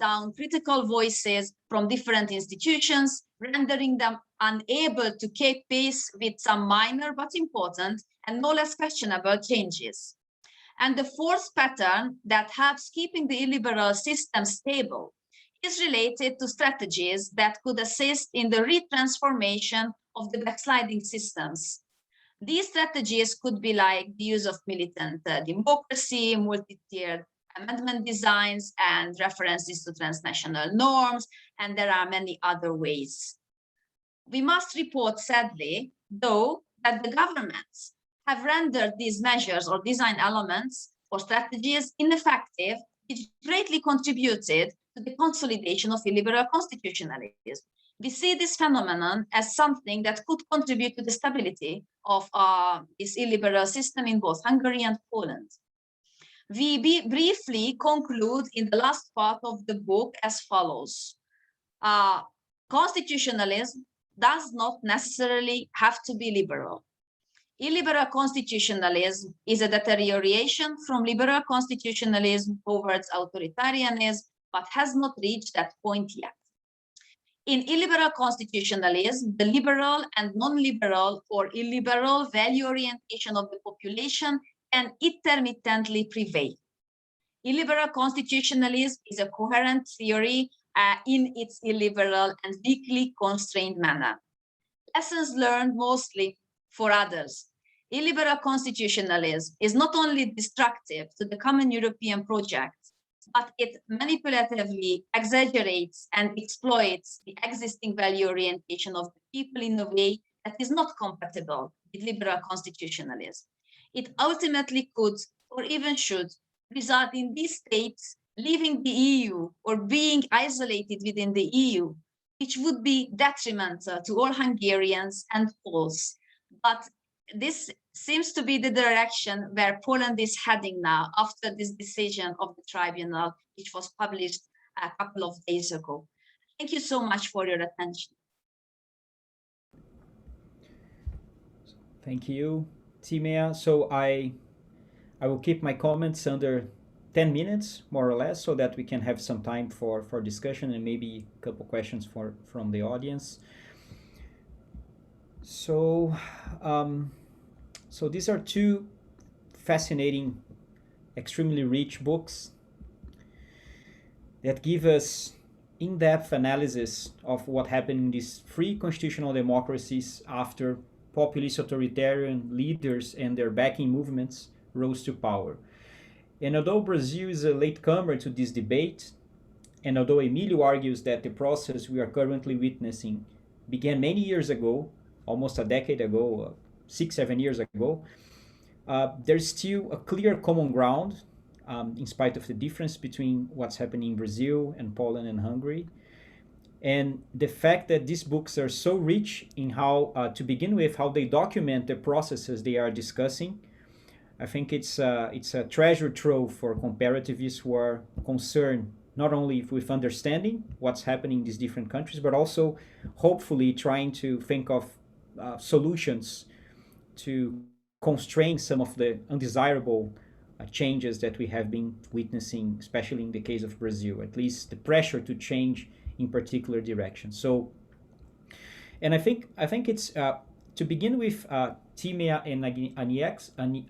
down critical voices from different institutions, rendering them unable to keep pace with some minor but important and no less questionable changes. And the fourth pattern that helps keeping the illiberal system stable is related to strategies that could assist in the retransformation of the backsliding systems. These strategies could be like the use of militant democracy, multi-tiered amendment designs, and references to transnational norms, and there are many other ways. We must report, sadly, though, that the governments have rendered these measures or design elements or strategies ineffective, which greatly contributed to the consolidation of illiberal constitutionalism. We see this phenomenon as something that could contribute to the stability of this illiberal system in both Hungary and Poland. We briefly conclude in the last part of the book as follows. Constitutionalism does not necessarily have to be liberal. Illiberal constitutionalism is a deterioration from liberal constitutionalism towards authoritarianism, but has not reached that point yet. In illiberal constitutionalism, the liberal and non-liberal or illiberal value orientation of the population can intermittently prevail. Illiberal constitutionalism is a coherent theory in its illiberal and weakly constrained manner. Lessons learned mostly for others. Illiberal constitutionalism is not only destructive to the common European project, but it manipulatively exaggerates and exploits the existing value orientation of the people in a way that is not compatible with liberal constitutionalism. It ultimately could, or even should, result in these states leaving the EU or being isolated within the EU, which would be detrimental to all Hungarians and Poles. But this seems to be the direction where Poland is heading now after this decision of the tribunal, which was published a couple of days ago. Thank you so much for your attention. Thank you, Tímea. So I will keep my comments under 10 minutes, more or less, so that we can have some time for discussion and maybe a couple questions from the audience. So, so these are two fascinating, extremely rich books that give us in-depth analysis of what happened in these free constitutional democracies after populist authoritarian leaders and their backing movements rose to power. And although Brazil is a latecomer to this debate, and although Emilio argues that the process we are currently witnessing began many years ago, almost a decade ago, 6-7 years ago, there's still a clear common ground in spite of the difference between what's happening in Brazil and Poland and Hungary. And the fact that these books are so rich in how, to begin with, how they document the processes they are discussing, I think it's a treasure trove for comparativists who are concerned not only with understanding what's happening in these different countries, but also hopefully trying to think of solutions to constrain some of the undesirable changes that we have been witnessing, especially in the case of Brazil, at least the pressure to change in particular directions. So, and I think it's to begin with Tímea and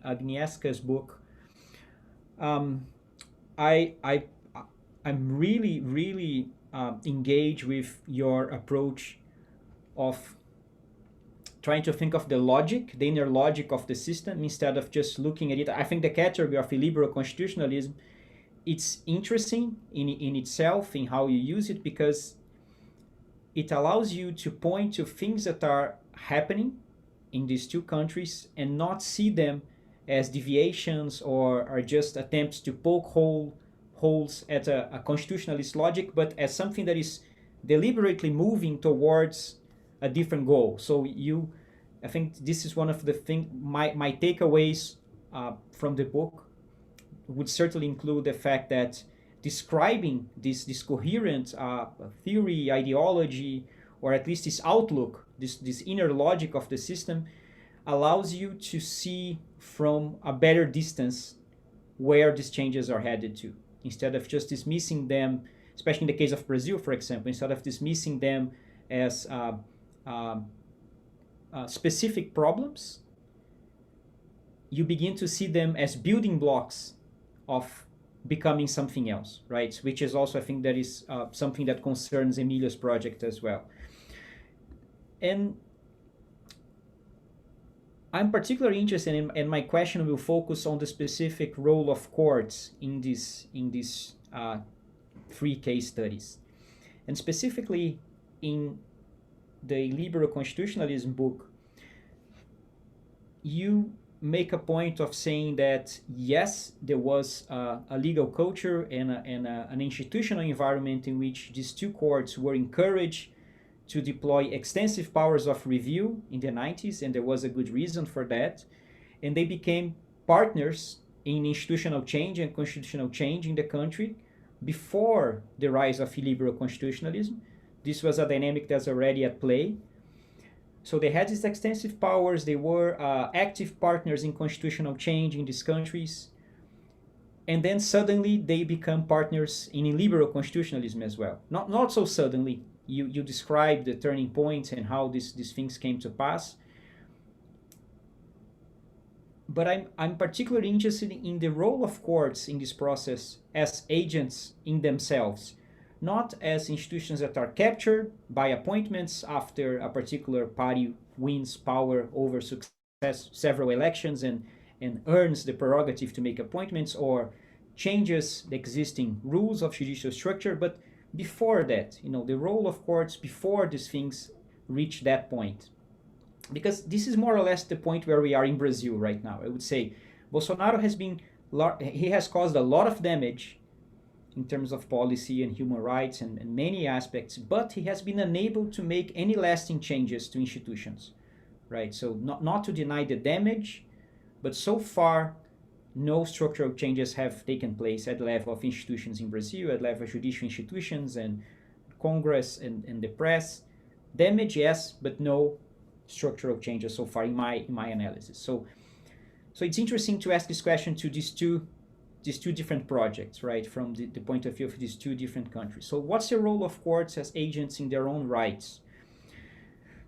Agnieszka's book. I'm really engaged with your approach of trying to think of the logic, the inner logic of the system, instead of just looking at it. I think the category of illiberal constitutionalism, it's interesting in itself, in how you use it, because it allows you to point to things that are happening in these two countries and not see them as deviations or are just attempts to poke holes at a constitutionalist logic, but as something that is deliberately moving towards a different goal. So I think this is one of the things, my takeaways from the book would certainly include the fact that describing this coherent theory, ideology, or at least this outlook, this inner logic of the system, allows you to see from a better distance where these changes are headed to, instead of just dismissing them, especially in the case of Brazil, for example, instead of dismissing them as specific problems, you begin to see them as building blocks of becoming something else, right? Which is also, I think, that is something that concerns Emilio's project as well. And I'm particularly interested in, and my question will focus on the specific role of courts in these 3 case studies. And specifically in the Illiberal Constitutionalism book, you make a point of saying that yes, there was a legal culture and an institutional environment in which these two courts were encouraged to deploy extensive powers of review in the 90s, and there was a good reason for that. And they became partners in institutional change and constitutional change in the country before the rise of illiberal constitutionalism. This was a dynamic that's already at play. So they had these extensive powers, they were active partners in constitutional change in these countries, and then suddenly they become partners in illiberal constitutionalism as well. Not so suddenly. You describe the turning points and how these things came to pass. But I'm particularly interested in the role of courts in this process as agents in themselves, not as institutions that are captured by appointments after a particular party wins power over several elections and earns the prerogative to make appointments or changes the existing rules of judicial structure, but before that, the role of courts before these things reach that point. Because this is more or less the point where we are in Brazil right now. I would say Bolsonaro has caused a lot of damage in terms of policy and human rights and many aspects, but he has been unable to make any lasting changes to institutions. right? So not to deny the damage, but so far, no structural changes have taken place at the level of institutions in Brazil, at the level of judicial institutions and Congress and the press. Damage, yes, but no structural changes so far in my analysis. So it's interesting to ask this question to these two different projects, right, from the point of view of these two different countries. So what's the role of courts as agents in their own rights?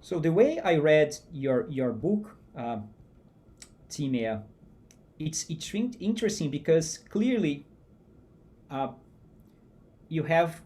So the way I read your book, Tímea, it's interesting because clearly you have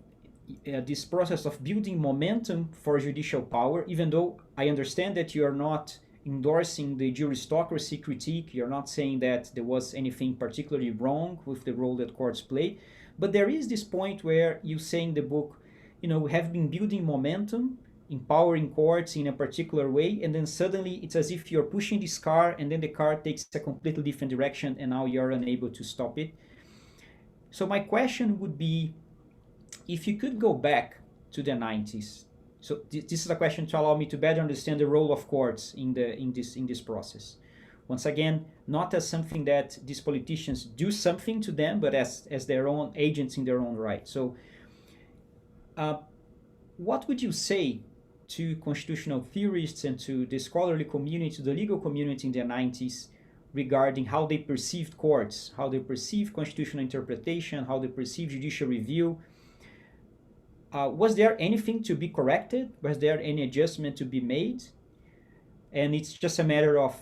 this process of building momentum for judicial power, even though I understand that you are not endorsing the juristocracy critique. You're not saying that there was anything particularly wrong with the role that courts play. But there is this point where you say in the book, we have been building momentum, empowering courts in a particular way, and then suddenly it's as if you're pushing this car and then the car takes a completely different direction and now you're unable to stop it. So my question would be, if you could go back to the 90s, so this is a question to allow me to better understand the role of courts in this process. Once again, not as something that these politicians do something to them, but as their own agents in their own right. So what would you say to constitutional theorists and to the scholarly community, to the legal community in the 90s, regarding how they perceived courts, how they perceive constitutional interpretation, how they perceive judicial review? Was there anything to be corrected? Was there any adjustment to be made? And it's just a matter of,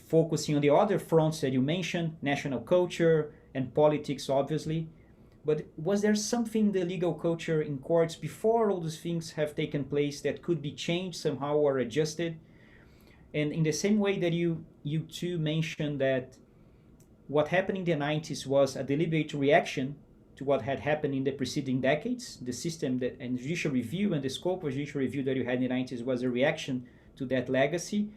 focusing on the other fronts that you mentioned, national culture and politics, obviously. But was there something in the legal culture in courts before all these things have taken place that could be changed somehow or adjusted? And in the same way that you too mentioned that what happened in the 90s was a deliberate reaction to what had happened in the preceding decades, the system and judicial review and the scope of judicial review that you had in the 90s was a reaction to that legacy.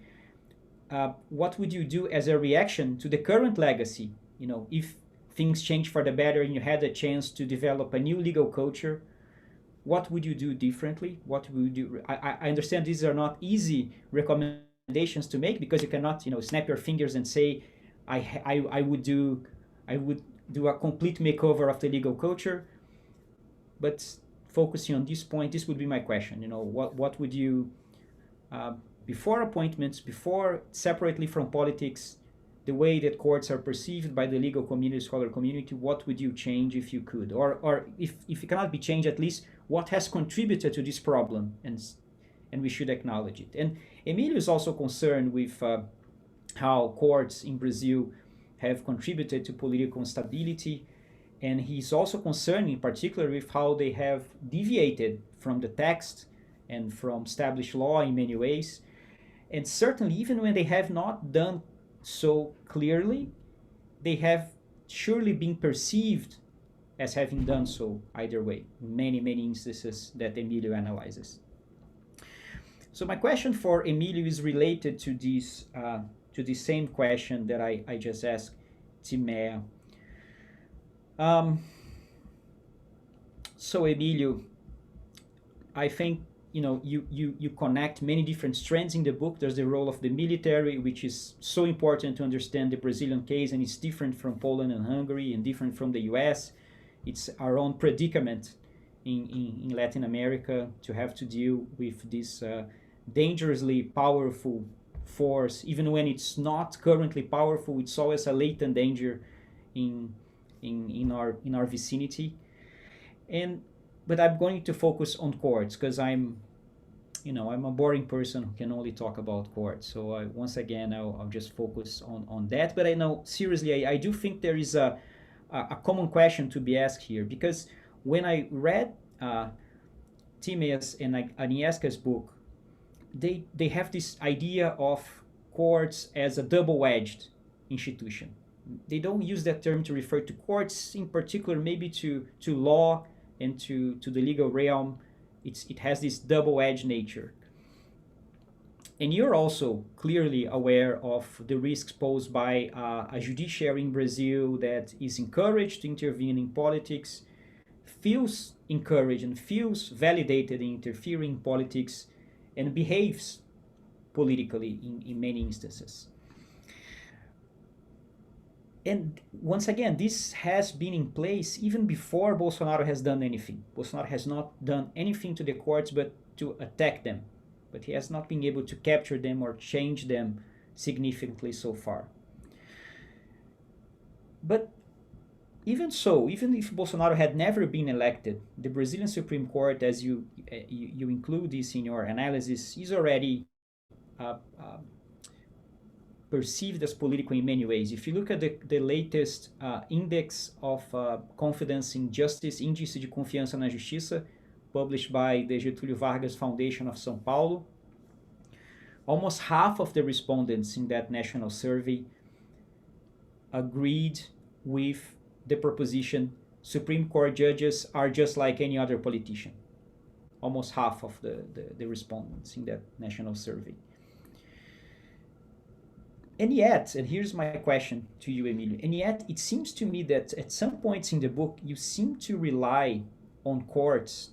What would you do as a reaction to the current legacy? If things change for the better and you had a chance to develop a new legal culture, what would you do differently? What would you do? I understand these are not easy recommendations to make because you cannot, snap your fingers and say, I would do a complete makeover of the legal culture. But focusing on this point, this would be my question. What would you, before appointments, before separately from politics, the way that courts are perceived by the legal community, scholar community, what would you change if you could? Or if it cannot be changed, at least what has contributed to this problem, and we should acknowledge it. And Emilio is also concerned with how courts in Brazil have contributed to political instability, and he's also concerned in particular with how they have deviated from the text and from established law in many ways. And certainly, even when they have not done so clearly, they have surely been perceived as having done so either way, in many instances that Emilio analyzes. So my question for Emilio is related to this to the same question that I just asked Tímea. So Emilio, I think you connect many different strands in the book. There's the role of the military, which is so important to understand the Brazilian case, and it's different from Poland and Hungary and different from the US. It's our own predicament in Latin America to have to deal with this dangerously powerful force. Even when it's not currently powerful, it's always a latent danger in our vicinity. But I'm going to focus on courts because I'm a boring person who can only talk about courts. So once again, I'll just focus on that. But I know, seriously, I do think there is a common question to be asked here, because when I read Tímea's and Agnieszka's book, they have this idea of courts as a double-edged institution. They don't use that term to refer to courts in particular, maybe to law and to the legal realm. It has this double-edged nature. And you're also clearly aware of the risks posed by a judiciary in Brazil that is encouraged to intervene in politics, feels encouraged and feels validated in interfering in politics, and behaves politically in many instances. And once again, this has been in place even before Bolsonaro has done anything. Bolsonaro has not done anything to the courts but to attack them. But he has not been able to capture them or change them significantly so far. But even so, even if Bolsonaro had never been elected, the Brazilian Supreme Court, as you include this in your analysis, is already perceived as political in many ways. If you look at the latest index of confidence in justice, índice de confiança na justiça, published by the Getúlio Vargas Foundation of São Paulo, almost half of the respondents in that national survey agreed with the proposition Supreme Court judges are just like any other politician. Almost half of the respondents in that national survey. And yet, and here's my question to you, Emilio, and yet it seems to me that at some points in the book, you seem to rely on courts.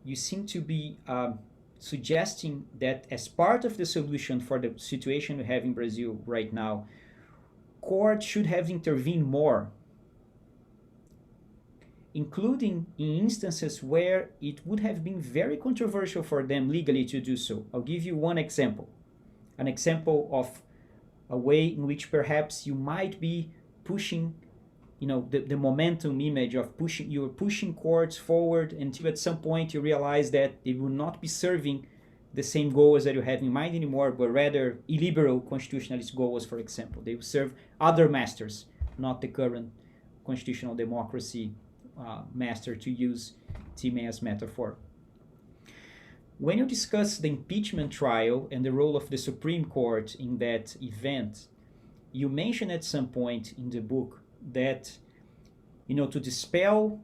You seem to be suggesting that as part of the solution for the situation we have in Brazil right now, courts should have intervened more, including in instances where it would have been very controversial for them legally to do so. I'll give you one example. An example of a way in which perhaps you might be pushing, the momentum image of you're pushing courts forward until at some point you realize that they will not be serving the same goals that you have in mind anymore, but rather illiberal constitutionalist goals, for example. They will serve other masters, not the current constitutional democracy master, to use Tímea's metaphor. When you discuss the impeachment trial and the role of the Supreme Court in that event, you mention at some point in the book that, to dispel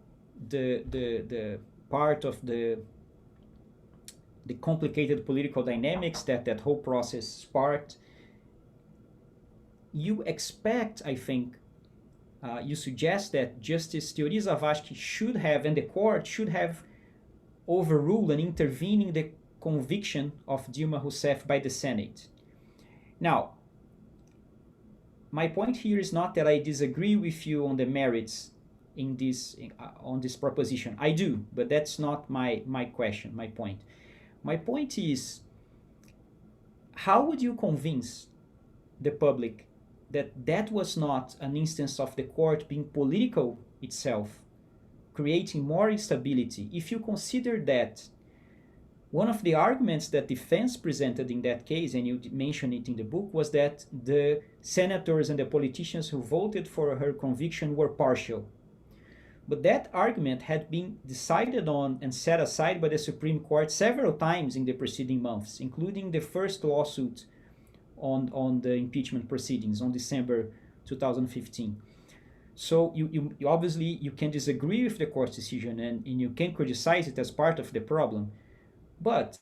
the part of the complicated political dynamics that whole process sparked, you expect, I think, you suggest that Justice Teori Zavascki should have, and the court should have, overruled and intervened in the conviction of Dilma Rousseff by the Senate. Now, my point here is not that I disagree with you on the merits on this proposition. I do, but that's not my question, my point. My point is, how would you convince the public that was not an instance of the court being political itself, creating more instability, if you consider that one of the arguments that defense presented in that case, and you mention it in the book, was that the senators and the politicians who voted for her conviction were partial. But that argument had been decided on and set aside by the Supreme Court several times in the preceding months, including the first lawsuit on the impeachment proceedings on December 2015. So you obviously you can disagree with the court's decision and you can criticize it as part of the problem. But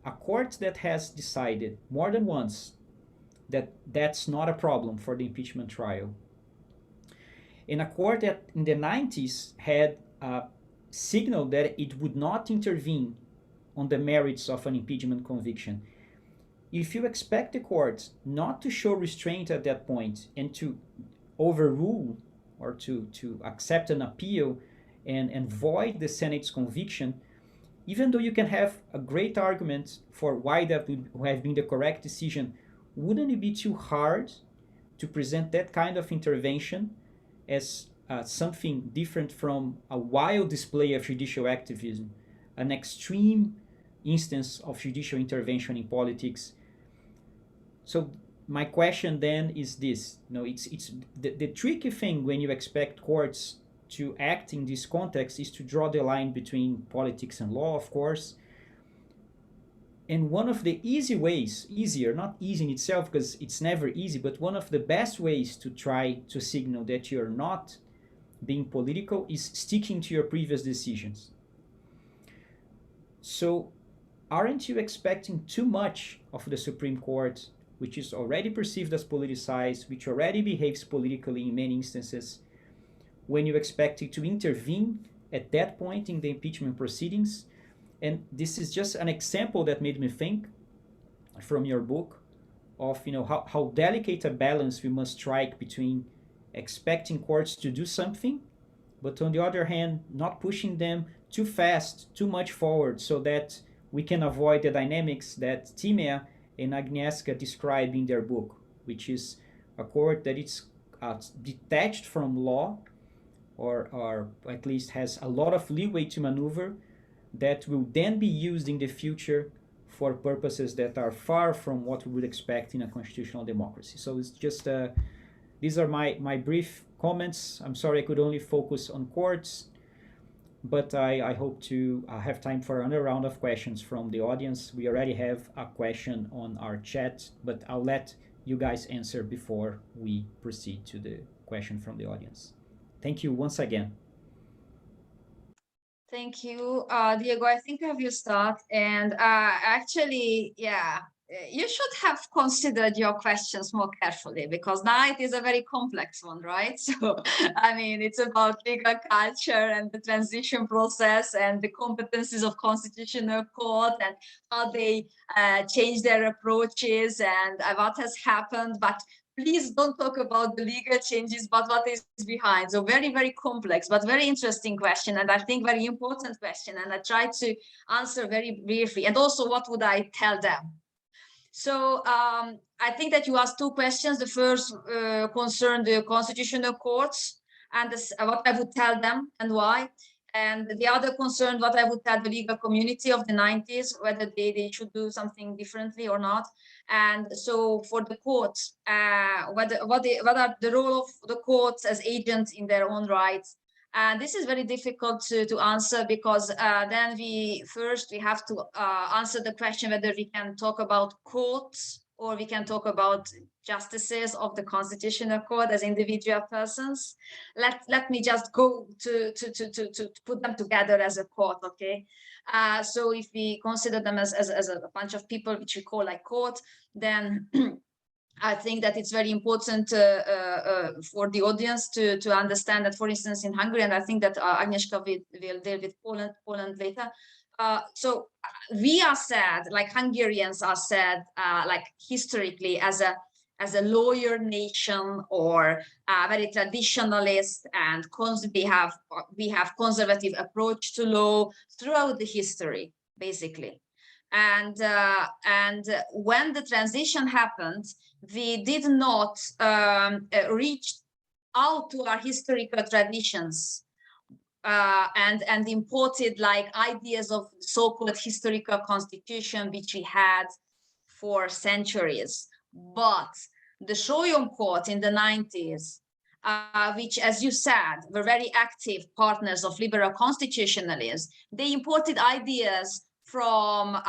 a court that has decided more than once that that's not a problem for the impeachment trial, and a court that in the 90s had signaled that it would not intervene on the merits of an impeachment conviction, if you expect the court not to show restraint at that point and to overrule or to accept an appeal and void the Senate's conviction, even though you can have a great argument for why that would have been the correct decision, wouldn't it be too hard to present that kind of intervention as something different from a wild display of judicial activism, an extreme instance of judicial intervention in politics? So my question then is this: it's the tricky thing when you expect courts to act in this context is to draw the line between politics and law, of course. And one of the easier, not easy in itself because it's never easy, but one of the best ways to try to signal that you're not being political is sticking to your previous decisions. So aren't you expecting too much of the Supreme Court, which is already perceived as politicized, which already behaves politically in many instances, when you expect it to intervene at that point in the impeachment proceedings? And this is just an example that made me think from your book of how delicate a balance we must strike between expecting courts to do something, but on the other hand, not pushing them too fast, too much forward, so that we can avoid the dynamics that Tímea and Agnieszka describe in their book, which is a court that is detached from law, or at least has a lot of leeway to maneuver, that will then be used in the future for purposes that are far from what we would expect in a constitutional democracy. So it's just, these are my brief comments. I'm sorry I could only focus on courts, but I hope to have time for another round of questions from the audience. We already have a question on our chat, but I'll let you guys answer before we proceed to the question from the audience. Thank you once again. Thank you, Diego. I think I have you start. And actually, yeah, you should have considered your questions more carefully, because now it is a very complex one, right? So, I mean, it's about legal culture and the transition process and the competencies of constitutional court and how they change their approaches and what has happened. But please don't talk about the legal changes, but what is behind. So very, very complex, but very interesting question. And I think very important question. And I try to answer very briefly. And also, what would I tell them? So I think that you asked two questions. The first concerned the constitutional courts and what I would tell them and why. And the other concerned what I would tell the legal community of the 90s, whether they should do something differently or not. And so for the courts, what are the role of the courts as agents in their own rights? And this is very difficult to answer, because then we have to answer the question whether we can talk about courts or we can talk about justices of the Constitutional Court as individual persons. Let me just go to put them together as a court, okay? So if we consider them as a bunch of people which we call like court, then I think that it's very important for the audience to understand that, for instance, in Hungary, and I think that Agnieszka will deal with Poland later. So we are said, like Hungarians are said, like historically as a lawyer nation, or very traditionalist, and we have conservative approach to law throughout the history, basically. And when the transition happened, we did not reach out to our historical traditions and imported like ideas of so-called historical constitution, which we had for centuries. But the Sólyom Court in the 90s, which, as you said, were very active partners of liberal constitutionalism, they imported ideas from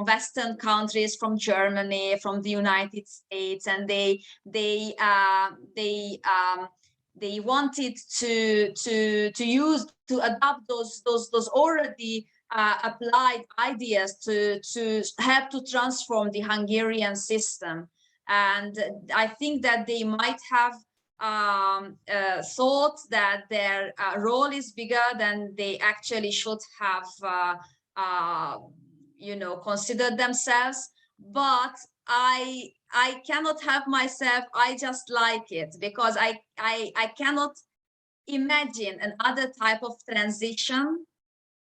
Western countries, from Germany, from the United States, and they wanted to adopt those already applied ideas to help to transform the Hungarian system. And I think that they might have thought that their role is bigger than they actually should have considered themselves. But I cannot help myself. I just like it, because I cannot imagine another type of transition.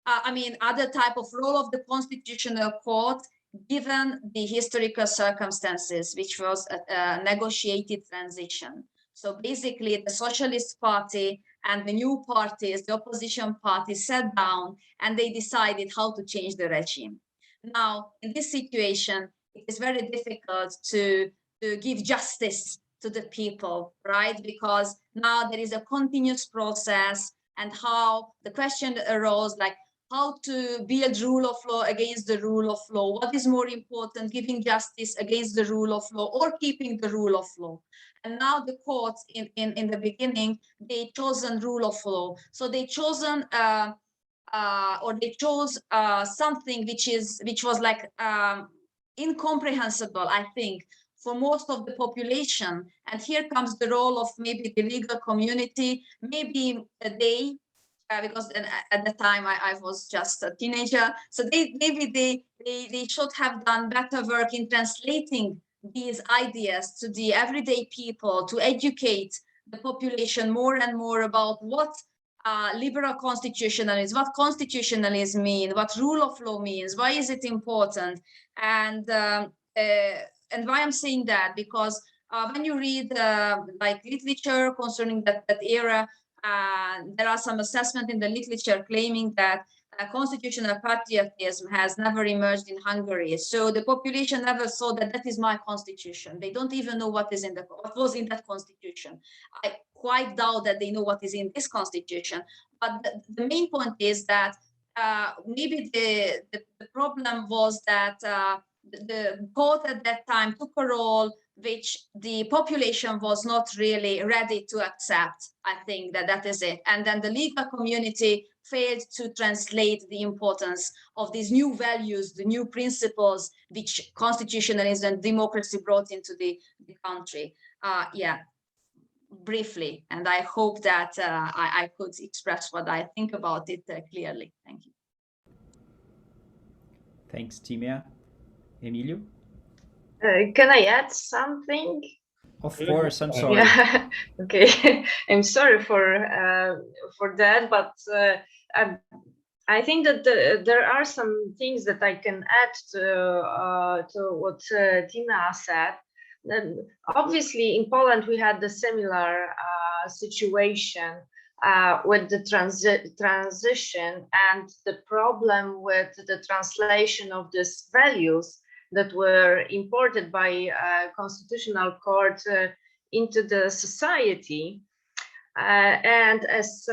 Other type of role of the Constitutional Court, given the historical circumstances, which was a negotiated transition. So basically, the Socialist Party and the new parties, the opposition parties, sat down and they decided how to change the regime. Now, in this situation, it is very difficult to give justice to the people, right? Because now there is a continuous process, and how the question arose, like how to build rule of law against the rule of law. What is more important, giving justice against the rule of law or keeping the rule of law? And now the courts in the beginning, they chosen rule of law. So they chosen something which was like incomprehensible, I think, for most of the population. And here comes the role of maybe the legal community. Maybe they because at the time I was just a teenager. So maybe they should have done better work in translating these ideas to the everyday people, to educate the population more and more about what liberal constitutionalism, what constitutionalism means, what rule of law means, why is it important, and why I'm saying that, because when you read like literature concerning that era, there are some assessment in the literature claiming that constitutional patriotism has never emerged in Hungary. So the population never saw that is my constitution. They don't even know what was in that constitution. I quite doubt that they know what is in this constitution. But the main point is that maybe the problem was that the court at that time took a role which the population was not really ready to accept. I think that is it. And then the legal community failed to translate the importance of these new values, the new principles which constitutionalism and democracy brought into the country. Yeah, briefly. And I hope that I could express what I think about it clearly. Thank you. Thanks, Tímea. Emilio? Can I add something? Of course, I'm sorry. Yeah. Okay, I'm sorry for that, but I think that there are some things that I can add to what Tímea said. Obviously, in Poland we had the similar situation with the transition and the problem with the translation of these values that were imported by constitutional court into the society. And as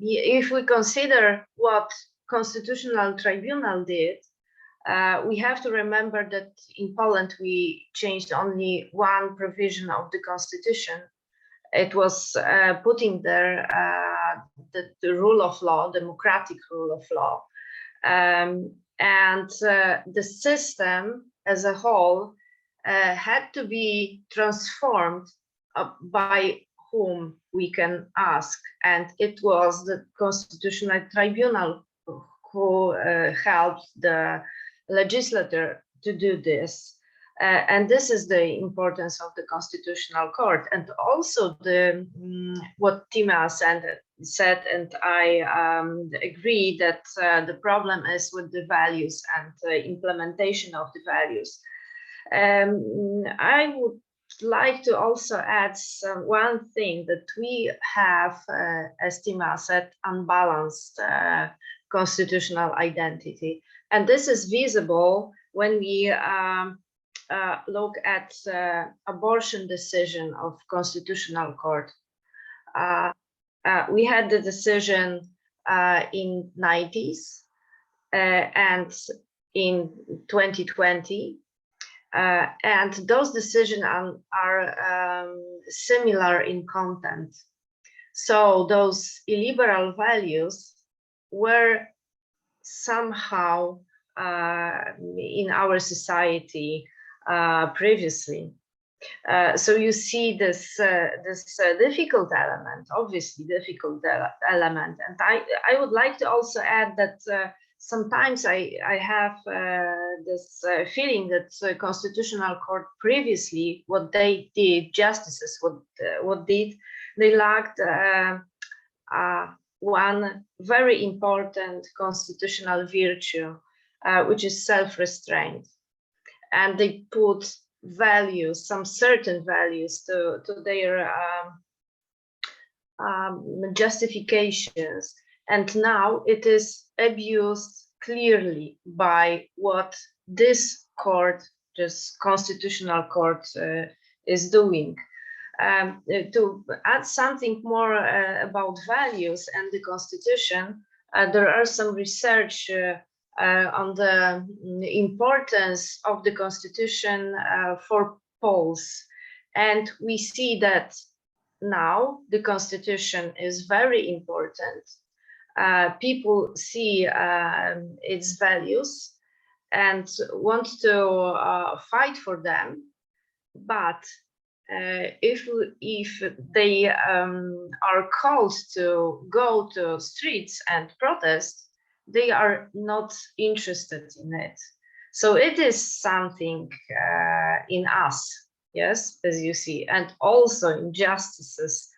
if we consider what constitutional tribunal did, we have to remember that in Poland we changed only one provision of the constitution. It was putting there the rule of law, democratic rule of law. And the system as a whole had to be transformed by whom we can ask. And it was the Constitutional Tribunal who helped the legislature to do this. And this is the importance of the Constitutional Court. And also what Tímea said, and I agree that the problem is with the values and the implementation of the values. I would like to also add one thing, that we have, as Tímea said, unbalanced constitutional identity. And this is visible when we look at abortion decision of Constitutional Court. We had the decision in 90s and in 2020, and those decisions are similar in content. So those illiberal values were somehow in our society previously. So you see this difficult element, obviously difficult element. And I would like to also add that sometimes I have this feeling that Constitutional Court previously, what they did, justices, what did, they lacked one very important constitutional virtue, which is self-restraint. And they put values, some certain values to their justifications. And now it is abused clearly by what this court, this Constitutional Court, is doing. To add something more about values and the Constitution, there are some research on the importance of the Constitution for Poles. And we see that now the Constitution is very important. People see its values and want to fight for them, but if they are called to go to streets and protest, they are not interested in it. So it is something in us, yes, as you see, and also in justices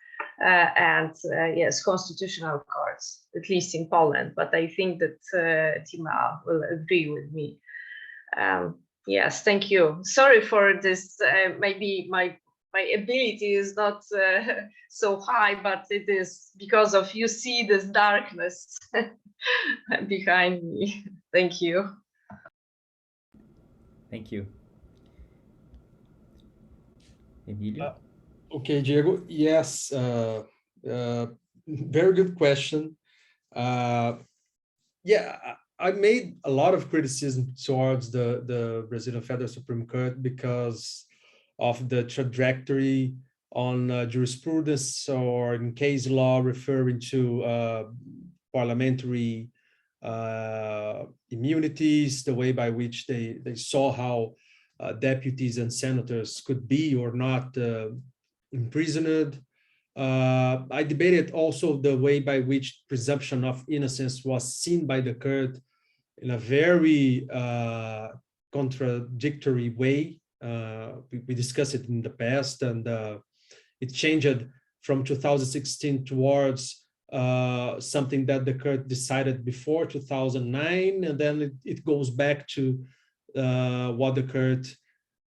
and yes, constitutional courts, at least in Poland. But I think that Tímea will agree with me. Yes, thank you. Sorry for this. Maybe my ability is not so high, but it is because of you see this darkness behind me. Thank you. Thank you. Emilio? Okay, Diego. Yes, very good question. Yeah, I made a lot of criticism towards the Brazilian Federal Supreme Court because of the trajectory on jurisprudence or in case law referring to parliamentary immunities, the way by which they saw how deputies and senators could be or not imprisoned. I debated also the way by which presumption of innocence was seen by the court in a very contradictory way. We discussed it in the past, and it changed from 2016 towards something that the court decided before 2009, and then it goes back to what the court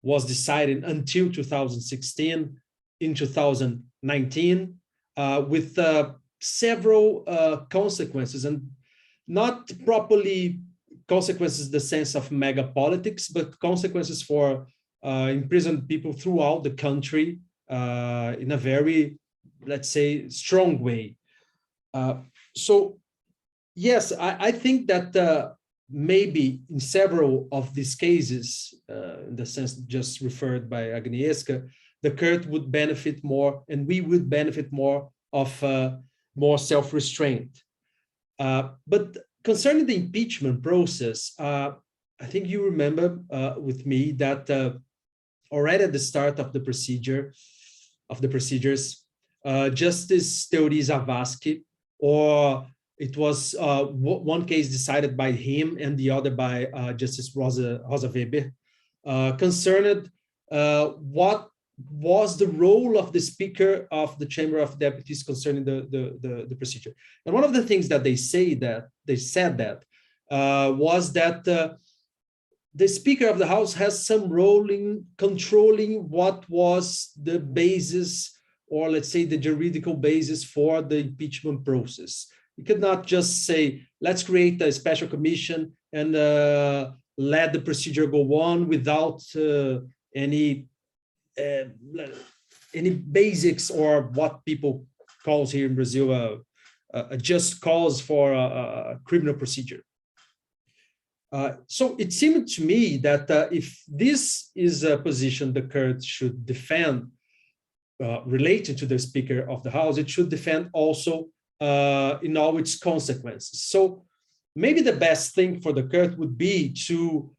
was deciding until 2016 in 2019 with several consequences, and not properly consequences in the sense of mega politics, but consequences for imprisoned people throughout the country in a very, let's say, strong way. So yes, I think that maybe in several of these cases, in the sense just referred by Agnieszka, the court would benefit more, and we would benefit more of more self-restraint. But concerning the impeachment process, I think you remember with me that already at the start of the procedures, Justice Teori Zavascki, or it was one case decided by him and the other by Justice Rosa Weber, concerned what was the role of the Speaker of the Chamber of Deputies concerning the procedure. And one of the things that they said was that the Speaker of the House has some role in controlling what was the basis, or let's say the juridical basis for the impeachment process. You could not just say, let's create a special commission and let the procedure go on without any basics, or what people calls here in Brazil a just cause for a criminal procedure. So it seemed to me that if this is a position the court should defend related to the Speaker of the House, it should defend also in all its consequences. So maybe the best thing for the court would be to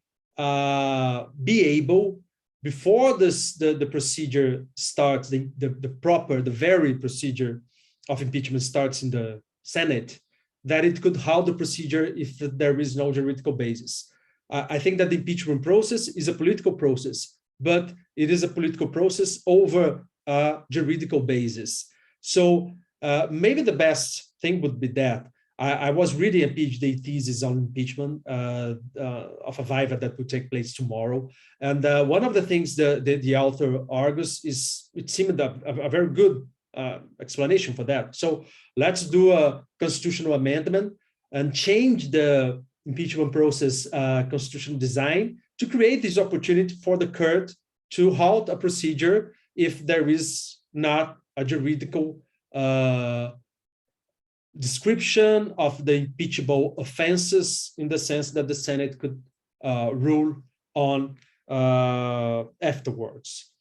be able, before the procedure starts, the very procedure of impeachment starts in the Senate, that it could halt the procedure if there is no juridical basis. I think that the impeachment process is a political process, but it is a political process over a juridical basis. So maybe the best thing would be that. I was reading a PhD thesis on impeachment of a viva that will take place tomorrow. And one of the things the author argues is, it seemed a very good explanation for that. So let's do a constitutional amendment and change the impeachment process constitutional design to create this opportunity for the court to halt a procedure if there is not a juridical description of the impeachable offenses, in the sense that the Senate could rule on afterwards.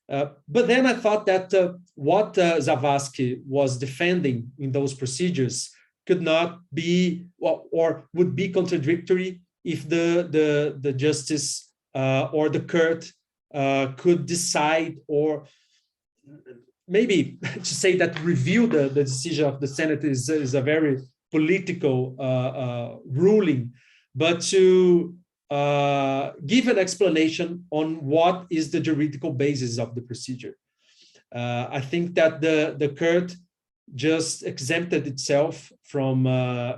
But then I thought that what Zavascki was defending in those procedures could not be, or would be contradictory if the justice or the court could decide or maybe to say that review the decision of the Senate is a very political ruling, but to give an explanation on what is the juridical basis of the procedure. I think that the court just exempted itself from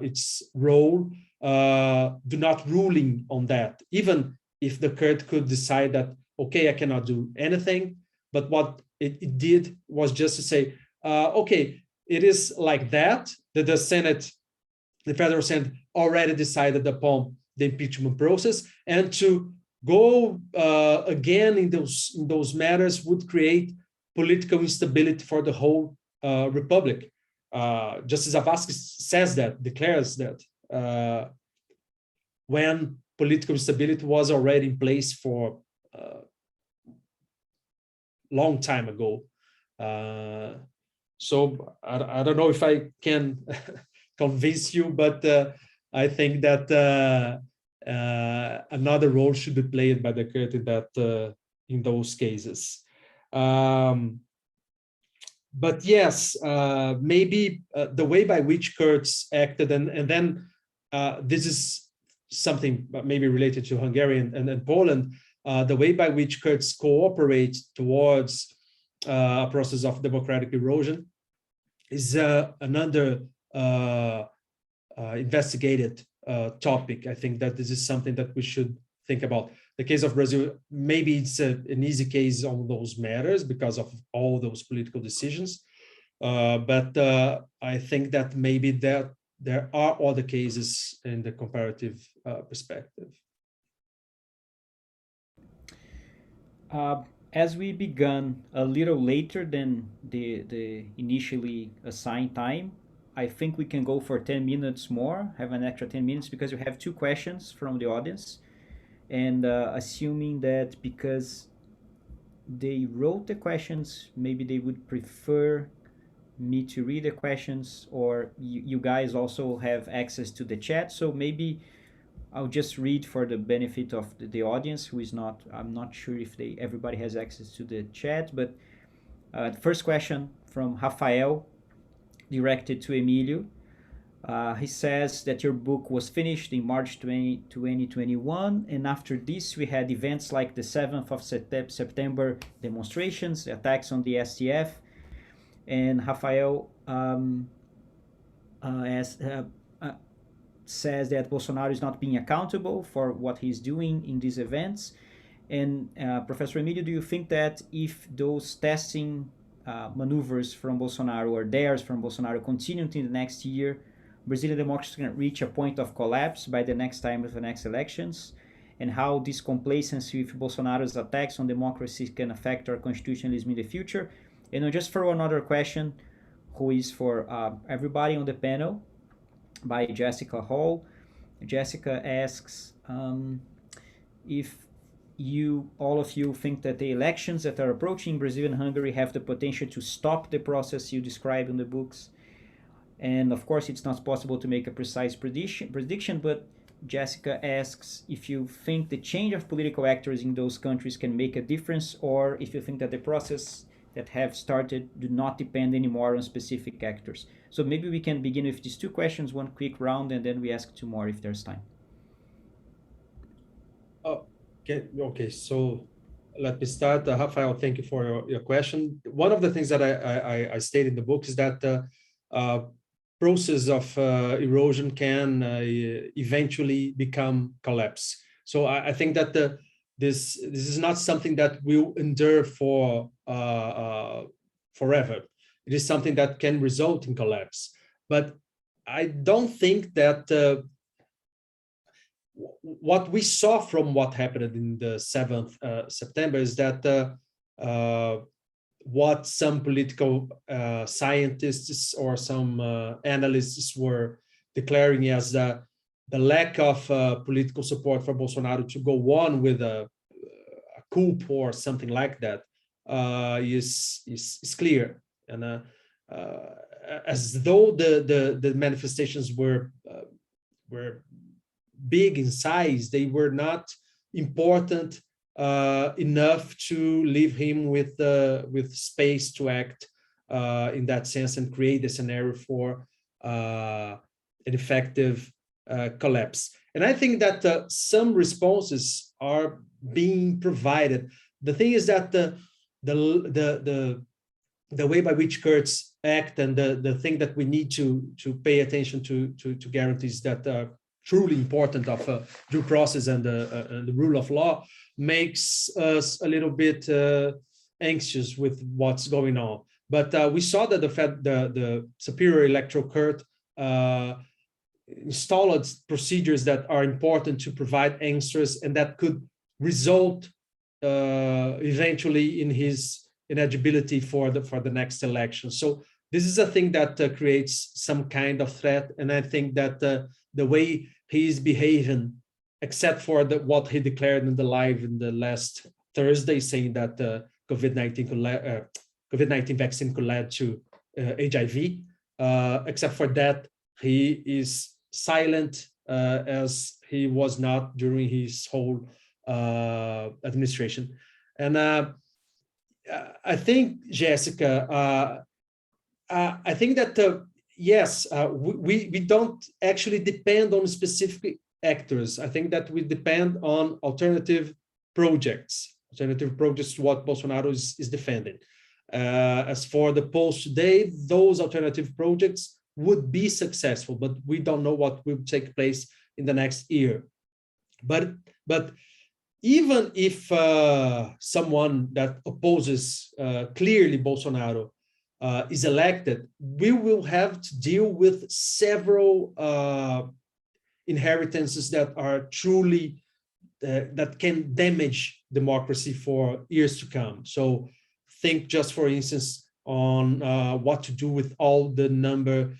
its role, do not ruling on that, even if the court could decide that, okay, I cannot do anything, but what it did was just to say, okay, it is like that the Senate, the Federal Senate already decided upon the impeachment process, and to go again in those matters would create political instability for the whole republic. Justice Vasquez says that, declares that when political instability was already in place for long time ago. So I don't know if I can convince you, but I think that another role should be played by the court in that in those cases. But yes, maybe the way by which courts acted, and then this is something maybe related to Hungary and Poland, the way by which courts cooperate towards a process of democratic erosion is another investigated topic. I think that this is something that we should think about. The case of Brazil, maybe it's an easy case on those matters because of all those political decisions. But I think that maybe there are other cases in the comparative perspective. As we began a little later than the initially assigned time, I think we can go for 10 minutes more, have an extra 10 minutes, because we have 2 questions from the audience. And assuming that because they wrote the questions, maybe they would prefer me to read the questions, or you guys also have access to the chat. So maybe I'll just read for the benefit of the audience who is not, I'm not sure if everybody has access to the chat, but the first question from Rafael, directed to Emilio. He says that your book was finished in March 2021, and after this we had events like the 7th of September demonstrations, attacks on the STF, and Rafael says that Bolsonaro is not being accountable for what he's doing in these events. And Professor Emilio, do you think that if those testing maneuvers from Bolsonaro or dares from Bolsonaro continue in the next year, Brazilian democracy can reach a point of collapse by the next time of the next elections, and how this complacency with Bolsonaro's attacks on democracy can affect our constitutionalism in the future? And I'll just throw another question, who is for everybody on the panel, by Jessica Hall. Jessica asks if all of you think that the elections that are approaching Brazil and Hungary have the potential to stop the process you describe in the books. And of course, it's not possible to make a precise prediction, but Jessica asks if you think the change of political actors in those countries can make a difference, or if you think that the process that have started do not depend anymore on specific actors. So maybe we can begin with these 2 questions, one quick round, and then we ask 2 more if there's time. Okay, so let me start. Rafael, thank you for your question. One of the things that I state in the book is that process of erosion can eventually become collapse. So I think that this is not something that will endure for forever. It is something that can result in collapse. But I don't think that what we saw from what happened in the 7th September is that what some political scientists or some analysts were declaring as the lack of political support for Bolsonaro to go on with a coup or something like that is clear. And as though the manifestations were big in size, they were not important enough to leave him with space to act in that sense and create a scenario for an effective collapse. And I think that some responses are being provided. The thing is that the way by which courts act and the thing that we need to pay attention to guarantees that are truly important of due process and the rule of law makes us a little bit anxious with what's going on. But we saw that the Superior Electoral Court installed procedures that are important to provide answers and that could result eventually in his ineligibility for the next election. So this is a thing that creates some kind of threat, and I think that the way he is behaving, except for what he declared in the live in the last Thursday, saying that COVID-19 vaccine could lead to HIV, except for that, he is silent as he was not during his whole administration. And I think, Jessica, I think that, yes, we don't actually depend on specific actors. I think that we depend on alternative projects to what Bolsonaro is defending. As for the polls today, those alternative projects would be successful, but we don't know what will take place in the next year. But even if someone that opposes clearly Bolsonaro is elected, we will have to deal with several inheritances that are truly that can damage democracy for years to come. So think just, for instance, on what to do with all the number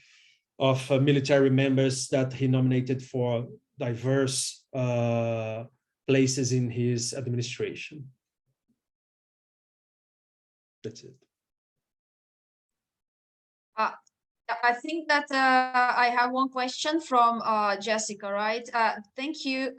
of military members that he nominated for diverse places in his administration. That's it. I think that I have one question from Jessica, right? Thank you.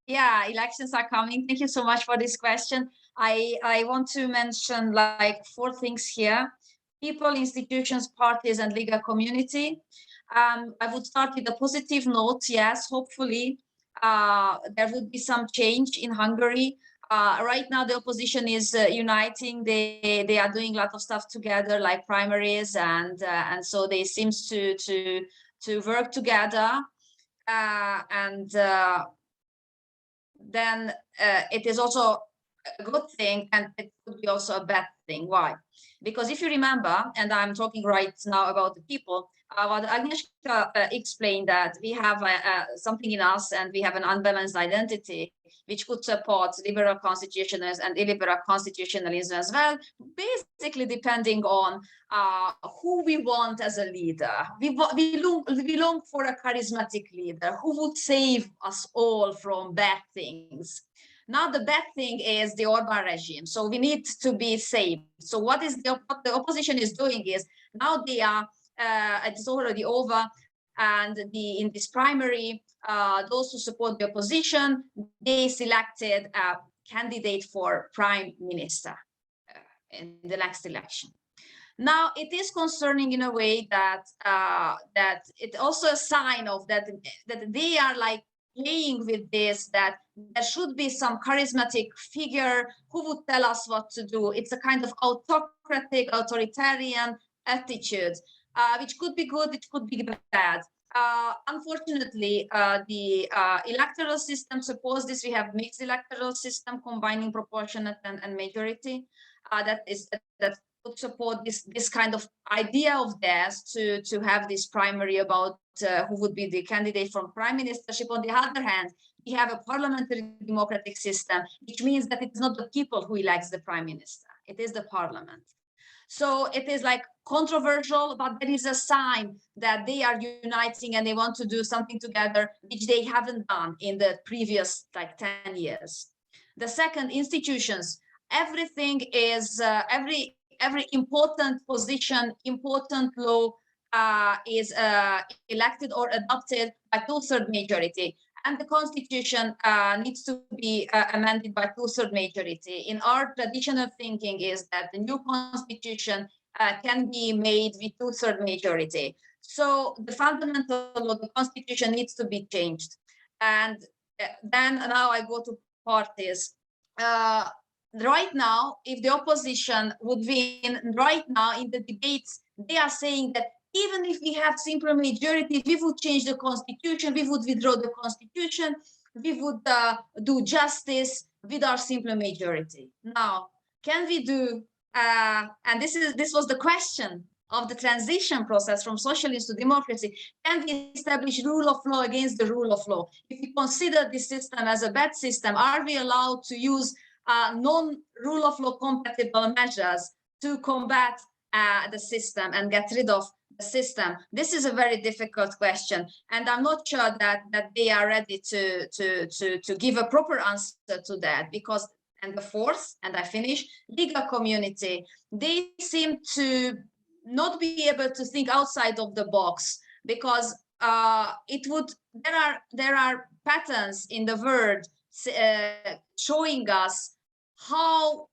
Yeah, elections are coming. Thank you so much for this question. I want to mention like 4 things here: people, institutions, parties, and legal community. I would start with a positive note. Yes, hopefully there would be some change in Hungary. Right now, the opposition is uniting. They are doing a lot of stuff together, like primaries, and so they seem to work together. Then it is also a good thing, and it could be also a bad thing. Why? Because if you remember, and I'm talking right now about the people, what Agnieszka explained, that we have something in us and we have an unbalanced identity, which could support liberal constitutionalism and illiberal constitutionalism as well, basically depending on who we want as a leader. We long for a charismatic leader who would save us all from bad things. Now the bad thing is the Orban regime, so we need to be saved. So what the opposition is doing is, now they are, it's already over, and in this primary, those who support the opposition, they selected a candidate for prime minister in the next election. Now it is concerning in a way that that it's also a sign of that they are like playing with this, that there should be some charismatic figure who would tell us what to do. It's a kind of autocratic, authoritarian attitude, which could be good, it could be bad. Unfortunately, the electoral system supports this. We have mixed electoral system combining proportionate and majority. That would support this kind of idea of theirs to have this primary about who would be the candidate for prime ministership. On the other hand, we have a parliamentary democratic system, which means that it's not the people who elects the prime minister, it is the parliament. So it is like controversial, but there is a sign that they are uniting and they want to do something together, which they haven't done in the previous like 10 years. The second, institutions. Everything is every important position, important law is elected or adopted by 2/3 majority. and the constitution needs to be amended by 2/3 majority. In our traditional thinking is that the new constitution can be made with 2/3 majority. So the fundamental of the constitution needs to be changed. And then now I go to parties. Right now, if the opposition would win right now in the debates, they are saying that even if we have simple majority, we would change the constitution, we would withdraw the constitution, we would do justice with our simple majority. Now, can we do, and this was the question of the transition process from socialism to democracy, can we establish rule of law against the rule of law? If we consider this system as a bad system, are we allowed to use non-rule of law compatible measures to combat the system and get rid of the system? This is a very difficult question, and I'm not sure that they are ready to give a proper answer to that, because, and the fourth, and I finish, legal community, they seem to not be able to think outside of the box, because there are patterns in the world showing us how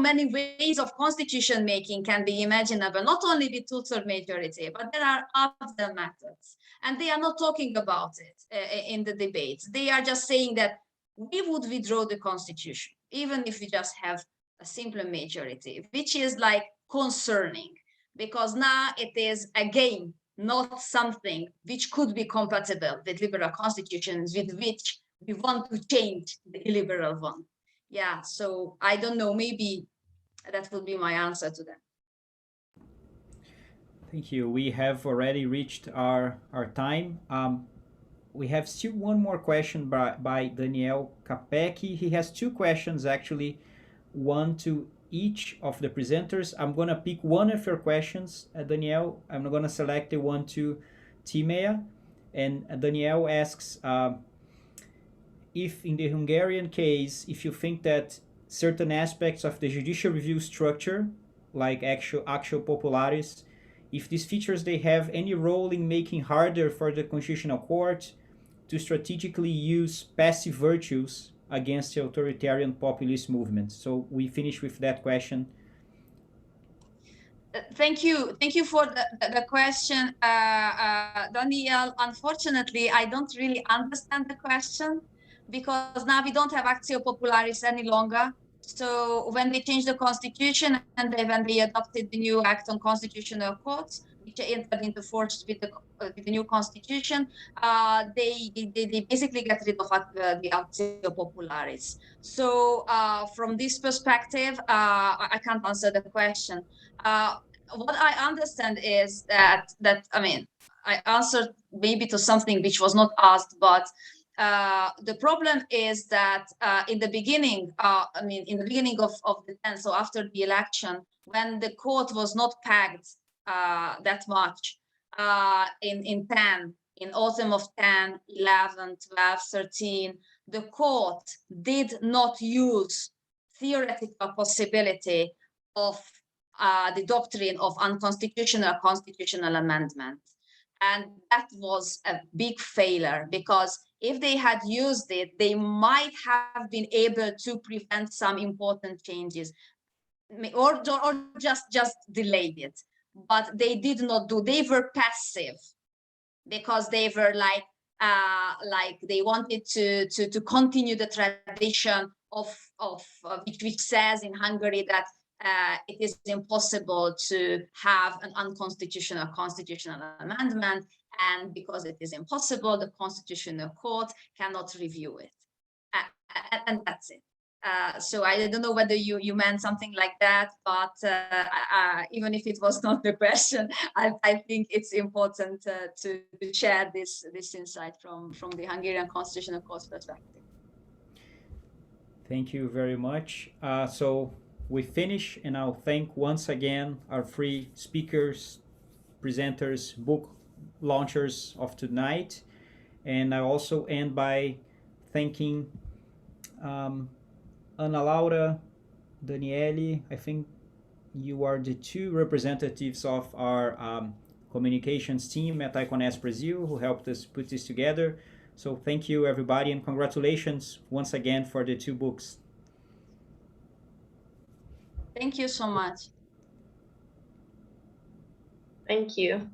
many ways of constitution making can be imaginable, not only with 2/3 majority, but there are other methods, and they are not talking about it in the debates. They are just saying that we would withdraw the constitution, even if we just have a simple majority, which is like concerning, because now it is a game, not something which could be compatible with liberal constitutions with which we want to change the illiberal one. Yeah, so I don't know, maybe that would be my answer to that. Thank you. We have already reached our time. We have still one more question by Daniel Capecchi. He has two questions, actually, one to each of the presenters. I'm going to pick one of your questions, Daniel. I'm going to select the one to Tímea. And Daniel asks, if in the Hungarian case, if you think that certain aspects of the judicial review structure, like actual popularis, if these features, they have any role in making harder for the Constitutional Court to strategically use passive virtues against the authoritarian populist movements. So we finish with that question. Thank you for the question, Daniel. Unfortunately, I don't really understand the question, because now we don't have actio popularis any longer. So when they changed the constitution and when they adopted the new act on constitutional courts, which entered into force with the new constitution, they basically get rid of the actio popularis. So from this perspective, I can't answer the question. What I understand is that I mean, I answered maybe to something which was not asked, but the problem is that in the beginning, in the beginning of the 10th, so after the election, when the court was not packed that much, in autumn of 10, 11, 12, 13, the court did not use theoretical possibility of the doctrine of unconstitutional constitutional amendment. And that was a big failure, because if they had used it, they might have been able to prevent some important changes, or just delayed it. But they did not do. They were passive, because they were like they wanted to continue the tradition of which says in Hungary that it is impossible to have an unconstitutional constitutional amendment, and because it is impossible, the Constitutional Court cannot review it, and that's it. So I don't know whether you meant something like that, but even if it was not the question, I think it's important to share this insight from the Hungarian Constitutional Court's perspective. Thank you very much. So we finish, and I'll thank once again our three speakers, presenters, book launchers of tonight. And I also end by thanking Ana Laura, Daniele. I think you are the two representatives of our communications team at Icon-S Brasil who helped us put this together. So thank you, everybody, and congratulations once again for the 2 books. Thank you so much. Thank you.